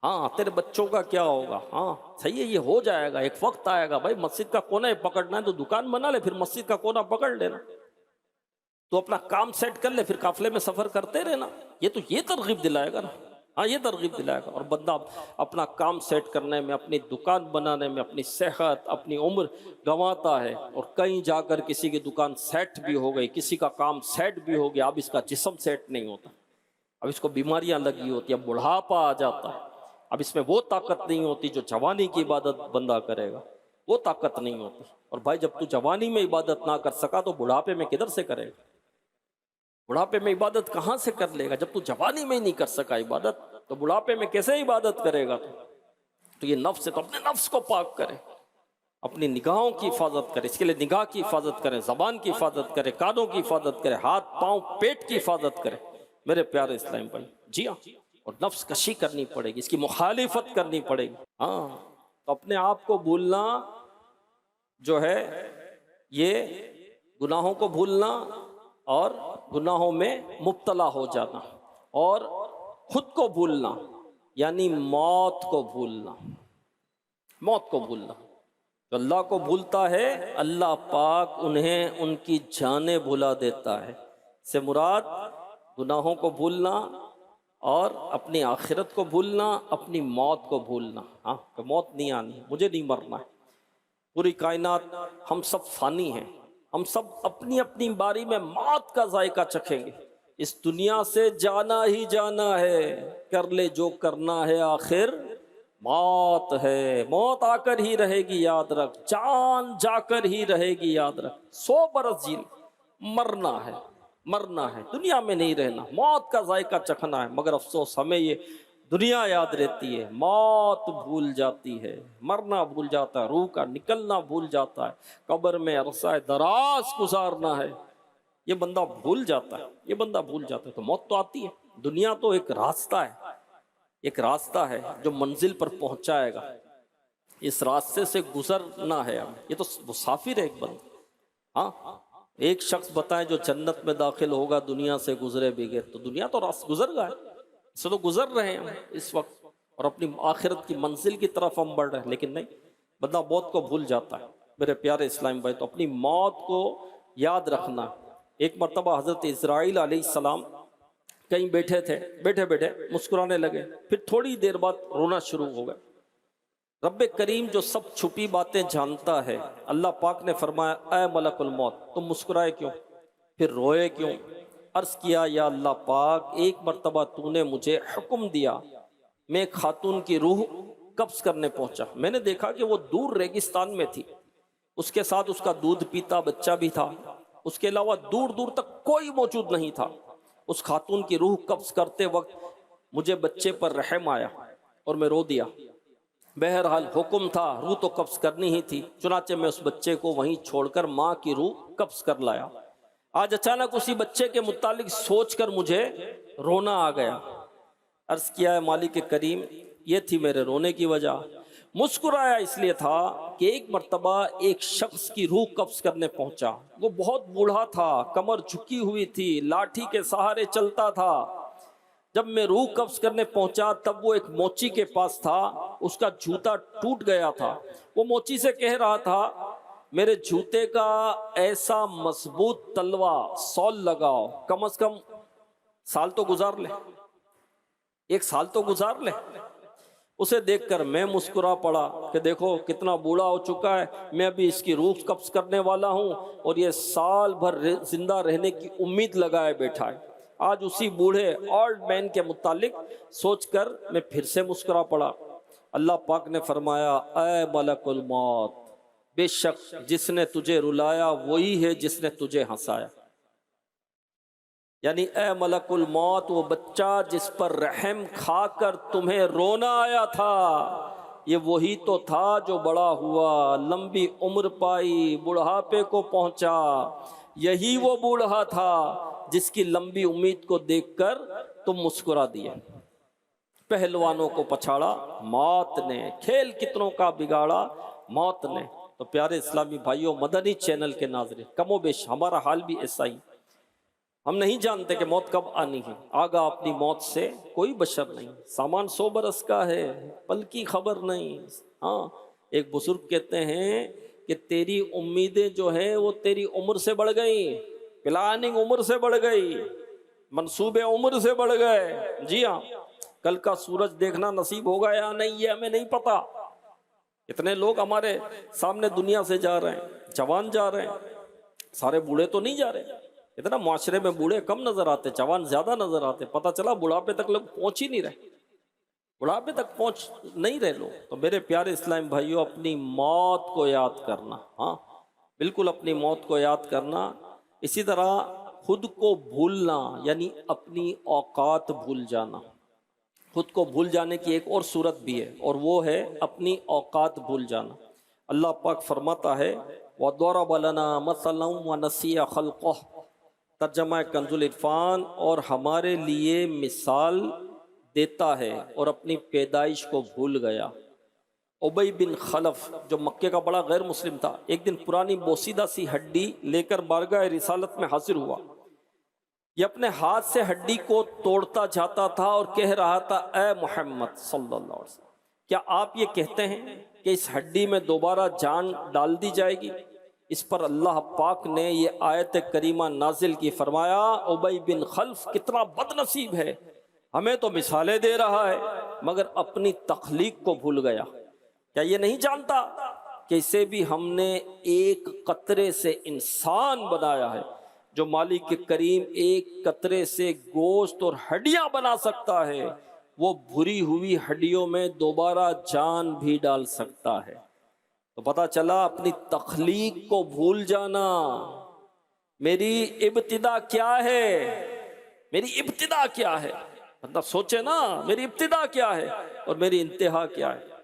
ہاں، تیرے بچوں کا کیا ہوگا؟ ہاں صحیح ہے، یہ ہو جائے گا، ایک وقت آئے گا۔ بھائی مسجد کا کونا پکڑنا ہے تو دکان بنا لے، پھر مسجد کا کونا پکڑ لینا، تو اپنا کام سیٹ کر لے، پھر قافلے میں سفر کرتے رہنا۔ یہ تو یہ ترغیب دلائے گا نا، ہاں یہ ترغیب دلائے گا۔ اور بندہ اپنا کام سیٹ کرنے میں، اپنی دکان بنانے میں اپنی صحت، اپنی عمر گنواتا ہے، اور کہیں جا کر کسی کی دکان سیٹ بھی ہو گئی، کسی کا کام سیٹ بھی ہو گیا، اب اس کا جسم سیٹ نہیں ہوتا، اب اس کو بیماریاں لگی ہوتی، اب بڑھاپا آ جاتا ہے، اب اس میں وہ طاقت نہیں ہوتی جو جوانی کی عبادت بندہ کرے گا، وہ طاقت نہیں ہوتی۔ اور بھائی جب تو جوانی میں عبادت نہ کر سکا تو بڑھاپے میں کدھر سے کرے گا؟ بڑھاپے میں عبادت کہاں سے کر لے گا؟ جب تو جوانی میں ہی نہیں کر سکا عبادت تو بڑھاپے میں کیسے عبادت کرے گا؟ تو یہ نفس ہے، تو اپنے نفس کو پاک کرے، اپنی نگاہوں کی حفاظت کرے، اس کے لیے نگاہ کی حفاظت کرے، زبان کی حفاظت کرے، کانوں کی حفاظت کرے، ہاتھ پاؤں پیٹ کی حفاظت کرے میرے پیارے اسلام بھائی۔ جی ہاں، اور نفس کشی کرنی پڑے گی، اس کی مخالفت کرنی پڑے گی۔ ہاں، تو اپنے آپ کو بھولنا جو ہے یہ گناہوں کو بھولنا اور گناہوں میں مبتلا ہو جانا، اور خود کو بھولنا یعنی موت کو بھولنا، موت کو بھولنا۔ جو اللہ کو بھولتا ہے اللہ پاک انہیں ان کی جانیں بھلا دیتا ہے۔ سے مراد گناہوں کو بھولنا اور اپنی آخرت کو بھولنا، اپنی موت کو بھولنا۔ ہاں کہ موت نہیں آنی، مجھے نہیں مرنا ہے، پوری کائنات ہم سب فانی ہیں، ہم سب اپنی اپنی باری میں موت کا ذائقہ چکھیں گے، اس دنیا سے جانا ہی جانا ہے، کر لے جو کرنا ہے آخر موت ہے، موت آ کر ہی رہے گی یاد رکھ، جان جا کر ہی رہے گی یاد رکھ، 100 برس جی، مرنا ہے، مرنا ہے، دنیا میں نہیں رہنا، موت کا ذائقہ چکھنا ہے۔ مگر افسوس ہمیں یہ دنیا یاد رہتی ہے، موت بھول جاتی ہے، مرنا بھول جاتا ہے، روح کا نکلنا بھول جاتا ہے، قبر میں عرصہ دراز گزارنا ہے، یہ بندہ بھول جاتا ہے، یہ بندہ بھول جاتا ہے۔ تو موت تو آتی ہے، دنیا تو ایک راستہ ہے، ایک راستہ ہے جو منزل پر پہنچائے گا، اس راستے سے گزرنا ہے ہمیں، یہ تو مسافر ہے ایک بندہ۔ ہاں، ایک شخص بتائیں جو جنت میں داخل ہوگا دنیا سے گزرے بغیر، تو دنیا تو راست گزر گئا ہے، اس سے تو گزر رہے ہیں ہم اس وقت، اور اپنی آخرت کی منزل کی طرف ہم بڑھ رہے ہیں، لیکن نہیں، بندہ موت کو بھول جاتا ہے۔ میرے پیارے اسلام بھائی، تو اپنی موت کو یاد رکھنا۔ ایک مرتبہ حضرت اسرائیل علیہ السلام کہیں بیٹھے تھے، بیٹھے بیٹھے مسکرانے لگے، پھر تھوڑی دیر بعد رونا شروع ہو گئے۔ رب کریم جو سب چھپی باتیں جانتا ہے، اللہ پاک نے فرمایا اے ملک الموت، تم مسکرائے کیوں، پھر روئے کیوں؟ عرض کیا یا اللہ پاک، ایک مرتبہ تو نے مجھے حکم دیا، میں ایک خاتون کی روح قبض کرنے پہنچا، میں نے دیکھا کہ وہ دور ریگستان میں تھی، اس کے ساتھ اس کا دودھ پیتا بچہ بھی تھا، اس کے علاوہ دور دور تک کوئی موجود نہیں تھا۔ اس خاتون کی روح قبض کرتے وقت مجھے بچے پر رحم آیا اور میں رو دیا۔ بہرحال حکم تھا، روح تو قبض کرنی ہی تھی، چنانچہ میں اس بچے کو وہیں چھوڑ کر ماں کی روح قبض کر لایا۔ آج اچانک اسی بچے کے متعلق سوچ کر مجھے رونا آ گیا۔ عرض کیا ہے مالک کریم، یہ تھی میرے رونے کی وجہ۔ مسکرایا اس لیے تھا کہ ایک مرتبہ ایک شخص کی روح قبض کرنے پہنچا، وہ بہت بوڑھا تھا، کمر جھکی ہوئی تھی، لاٹھی کے سہارے چلتا تھا۔ جب میں روح قبض کرنے پہنچا تب وہ ایک موچی کے پاس تھا، اس کا جوتا ٹوٹ گیا تھا، وہ موچی سے کہہ رہا تھا میرے جوتے کا ایسا مضبوط تلوا سول لگاؤ، کم از کم سال تو گزار لے، ایک سال تو گزار لے۔ اسے دیکھ کر میں مسکرا پڑا کہ دیکھو کتنا بوڑھا ہو چکا ہے، میں ابھی اس کی روح قبض کرنے والا ہوں اور یہ سال بھر زندہ رہنے کی امید لگائے بیٹھا ہے۔ آج اسی بوڑھے اولڈ مین کے متعلق سوچ کر میں پھر سے مسکرا پڑا۔ اللہ پاک نے فرمایا اے ملک الموت، بے شک جس نے تجھے رلایا وہی ہے جس نے تجھے ہنسایا۔ یعنی اے ملک الموت، وہ بچہ جس پر رحم کھا کر تمہیں رونا آیا تھا، یہ وہی تو تھا جو بڑا ہوا، لمبی عمر پائی، بڑھاپے کو پہنچا۔ یہی وہ بوڑھا تھا جس کی لمبی امید کو دیکھ کر تم مسکرا دیے۔ پہلوانوں کو پچھاڑا موت نے، کھیل کتنوں کا بگاڑا موت نے۔ تو پیارے اسلامی بھائیوں، مدنی چینل کے ناظرین، کم و بیش ہمارا حال بھی ایسا ہی، ہم نہیں جانتے کہ موت کب آنی ہے، آگاہ اپنی موت سے کوئی بشر نہیں۔ سامان 100 برس کا ہے، پل کی خبر نہیں۔ ہاں، ایک بزرگ کہتے ہیں کہ تیری امیدیں جو ہیں وہ تیری عمر سے بڑھ گئیں، پلاننگ عمر سے بڑھ گئی، منصوبے عمر سے بڑھ گئے۔ جی ہاں، کل کا سورج دیکھنا نصیب ہوگا یا نہیں یہ ہمیں نہیں پتا۔ اتنے لوگ ہمارے سامنے دنیا سے جا رہے ہیں، جوان جا رہے ہیں، سارے بوڑھے تو نہیں جا رہے۔ اتنا معاشرے میں بوڑھے کم نظر آتے، جوان زیادہ نظر آتے، پتہ چلا بڑھاپے تک لوگ پہنچ ہی نہیں رہے، بڑھاپے تک پہنچ نہیں رہے لوگ۔ تو میرے پیارے اسلام بھائیوں، اپنی موت کو یاد کرنا، ہاں بالکل اپنی موت کو یاد کرنا۔ اسی طرح خود کو بھولنا، یعنی اپنی اوقات بھول جانا۔ خود کو بھول جانے کی ایک اور صورت بھی ہے، اور وہ ہے اپنی اوقات بھول جانا۔ اللہ پاک فرماتا ہے وَضَرَبَ لَنَا مَثَلًا وَنَسِيَ خَلْقَهُ، ترجمہ کنز العرفان، اور ہمارے لیے مثال دیتا ہے اور اپنی پیدائش کو بھول گیا۔ ابی بن خلف جو مکے کا بڑا غیر مسلم تھا، ایک دن پرانی بوسیدہ سی ہڈی لے کر بارگاہ رسالت میں حاضر ہوا۔ یہ اپنے ہاتھ سے ہڈی کو توڑتا جاتا تھا اور کہہ رہا تھا اے محمد صلی اللہ علیہ وسلم، کیا آپ یہ کہتے ہیں کہ اس ہڈی میں دوبارہ جان ڈال دی جائے گی؟ اس پر اللہ پاک نے یہ آیت کریمہ نازل کی، فرمایا ابی بن خلف کتنا بد نصیب ہے، ہمیں تو مثالیں دے رہا ہے مگر اپنی تخلیق کو بھول گیا۔ کیا یہ نہیں جانتا کہ اسے بھی ہم نے ایک قطرے سے انسان بنایا ہے؟ جو مالک کریم ایک قطرے سے گوشت اور ہڈیاں بنا سکتا ہے، وہ بھری ہوئی ہڈیوں میں دوبارہ جان بھی ڈال سکتا ہے۔ تو پتہ چلا اپنی تخلیق کو بھول جانا۔ میری ابتدا کیا ہے؟ میری ابتدا کیا ہے؟ بندہ سوچے نا میری ابتدا کیا ہے اور میری انتہا کیا ہے.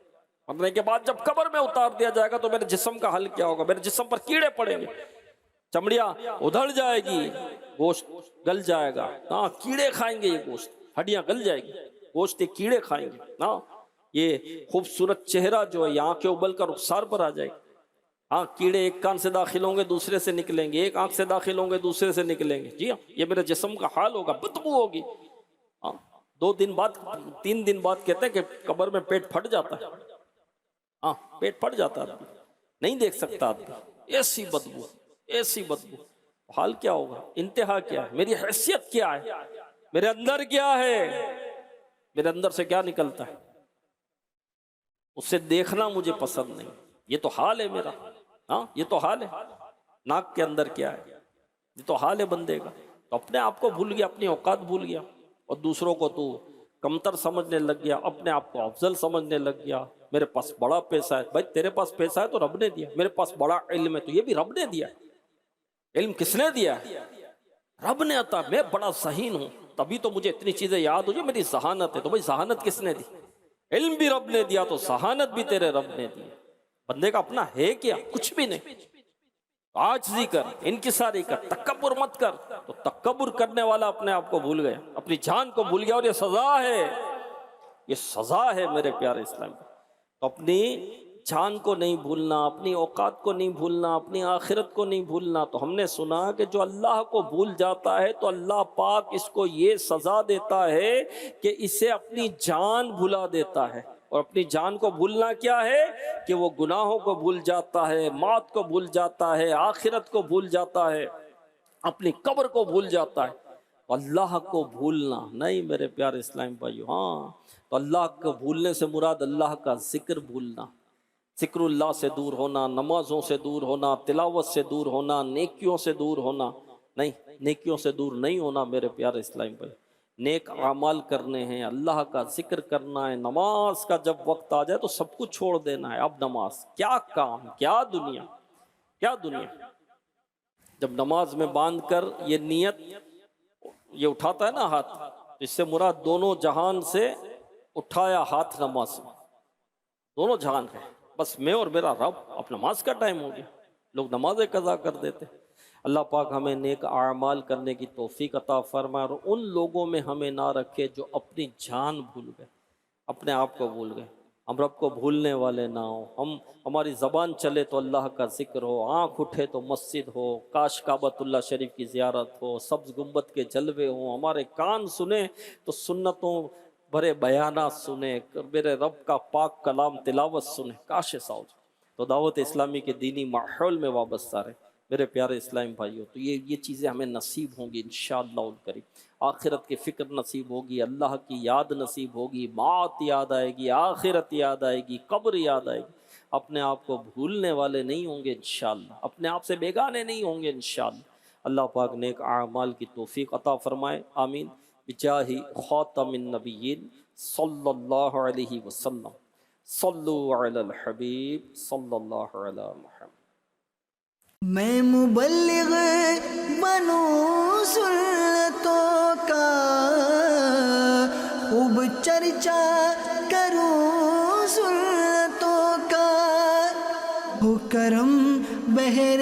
مرنے کے بعد جب قبر میں اتار دیا جائے گا تو میرے جسم کا حل کیا ہوگا؟ میرے جسم پر کیڑے پڑیں گے، چمڑیاں ادھڑ جائے گی، گوشت گل جائے گا. ہاں کیڑے کھائیں گے، یہ گوشت، ہڈیاں گل جائے گی، گوشت کے کیڑے کھائیں گے. ہاں یہ خوبصورت چہرہ جو ہے یہ آنکھیں ابل کر رخسار پر آ جائے گی. ہاں کیڑے ایک کان سے داخل ہوں گے دوسرے سے نکلیں گے، ایک آنکھ سے داخل ہوں گے دوسرے سے نکلیں گے. جی ہاں یہ میرے جسم کا حال ہوگا، بدبو ہوگی. ہاں 2 دن بعد 3 دن بعد کہتے ہیں کہ قبر میں پیٹ پھٹ جاتا ہے. ہاں پیٹ پھٹ جاتا ہے، نہیں دیکھ سکتا آدمی، ایسی بدبو، ایسی بدبو. حال کیا ہوگا؟ انتہا کیا ہے؟ میری حیثیت کیا ہے؟ میرے اندر کیا ہے؟ میرے اندر سے کیا نکلتا ہے؟ اسے دیکھنا مجھے پسند نہیں. یہ تو حال ہے میرا. ہاں یہ تو حال ہے. ناک کے اندر کیا ہے؟ یہ تو حال ہے بندے کا. تو اپنے آپ کو بھول گیا، اپنی اوقات بھول گیا، اور دوسروں کو تو کمتر سمجھنے لگ گیا، اپنے آپ کو افضل سمجھنے لگ گیا. میرے پاس بڑا پیسہ ہے. بھائی تیرے پاس پیسہ ہے تو رب نے دیا. میرے پاس بڑا علم ہے تو یہ بھی رب نے دیا. علم کس نے دیا؟ رب نے عطا. میں بڑا ذہین ہوں تبھی تو مجھے اتنی چیزیں یاد ہو. میری ذہانت ہے. تو بھائی ذہانت کس نے دی؟ علم بھی رب نے دیا تو ذہانت بھی تیرے رب نے دی. بندے کا اپنا ہے کیا؟ کچھ بھی نہیں. عاجزی کر، انکساری کر، تکبر مت کر. تو تکبر کرنے والا اپنے آپ کو بھول گیا، اپنی جان کو بھول گیا، اور یہ سزا ہے. یہ سزا ہے میرے پیارے اسلام. تو اپنی جان کو نہیں بھولنا، اپنی اوقات کو نہیں بھولنا، اپنی آخرت کو نہیں بھولنا. تو ہم نے سنا کہ جو اللہ کو بھول جاتا ہے تو اللہ پاک اس کو یہ سزا دیتا ہے کہ اسے اپنی جان بھلا دیتا ہے. اور اپنی جان کو بھولنا کیا ہے؟ کہ وہ گناہوں کو بھول جاتا ہے، موت کو بھول جاتا ہے، آخرت کو بھول جاتا ہے، اپنی قبر کو بھول جاتا ہے. اللہ کو بھولنا نہیں میرے پیارے اسلام بھائیو. ہاں تو اللہ کو بھولنے سے مراد اللہ کا ذکر بھولنا، ذکر اللہ سے دور ہونا، نمازوں سے دور ہونا، تلاوت سے دور ہونا، نیکیوں سے دور ہونا. نہیں، نیکیوں سے دور نہیں ہونا میرے پیارے اسلام بھائی. نیک اعمال کرنے ہیں، اللہ کا ذکر کرنا ہے. نماز کا جب وقت آ جائے تو سب کچھ چھوڑ دینا ہے. اب نماز کیا کام، کیا دنیا، کیا دنیا. جب نماز میں باندھ کر یہ نیت، یہ اٹھاتا ہے نا ہاتھ، اس سے مراد دونوں جہان سے اٹھایا ہاتھ نماز میں. دونوں جہان ہے، بس میں اور میرا رب. اب نماز کا ٹائم ہو گیا، لوگ نمازیں قضا کر دیتے. اللہ پاک ہمیں نیک اعمال کرنے کی توفیق عطا فرمائے، اور ان لوگوں میں ہمیں نہ رکھے جو اپنی جان بھول گئے، اپنے آپ کو بھول گئے. ہم رب کو بھولنے والے نہ ہوں. ہماری زبان چلے تو اللہ کا ذکر ہو، آنکھ اٹھے تو مسجد ہو، کاش کعبۃ اللہ شریف کی زیارت ہو، سبز گنبد کے جلوے ہوں، ہمارے کان سنیں تو سنتوں بڑے بیانات سنیں، میرے رب کا پاک کلام تلاوت سنیں. کاش ایسا ہو. تو دعوت اسلامی کے دینی ماحول میں وابستہ رہے میرے پیارے اسلام بھائیوں. تو یہ چیزیں ہمیں نصیب ہوں گی انشاءاللہ الکریم. آخرت کی فکر نصیب ہوگی، اللہ کی یاد نصیب ہوگی، موت یاد آئے گی، آخرت یاد آئے گی، قبر یاد آئے گی. اپنے آپ کو بھولنے والے نہیں ہوں گے انشاءاللہ، اپنے آپ سے بیگانے نہیں ہوں گے انشاءاللہ. اللہ پاک نیک اعمال کی توفیق عطا فرمائے. آمین بجاہ خاتم النبیین صلی اللہ علیہ وسلم. صلو علی الحبیب صلی اللہ علی محمد. میں مبلغ بنوں سنتوں کا، خوب چرچا کروں سنتوں کا. ہو کرم بہر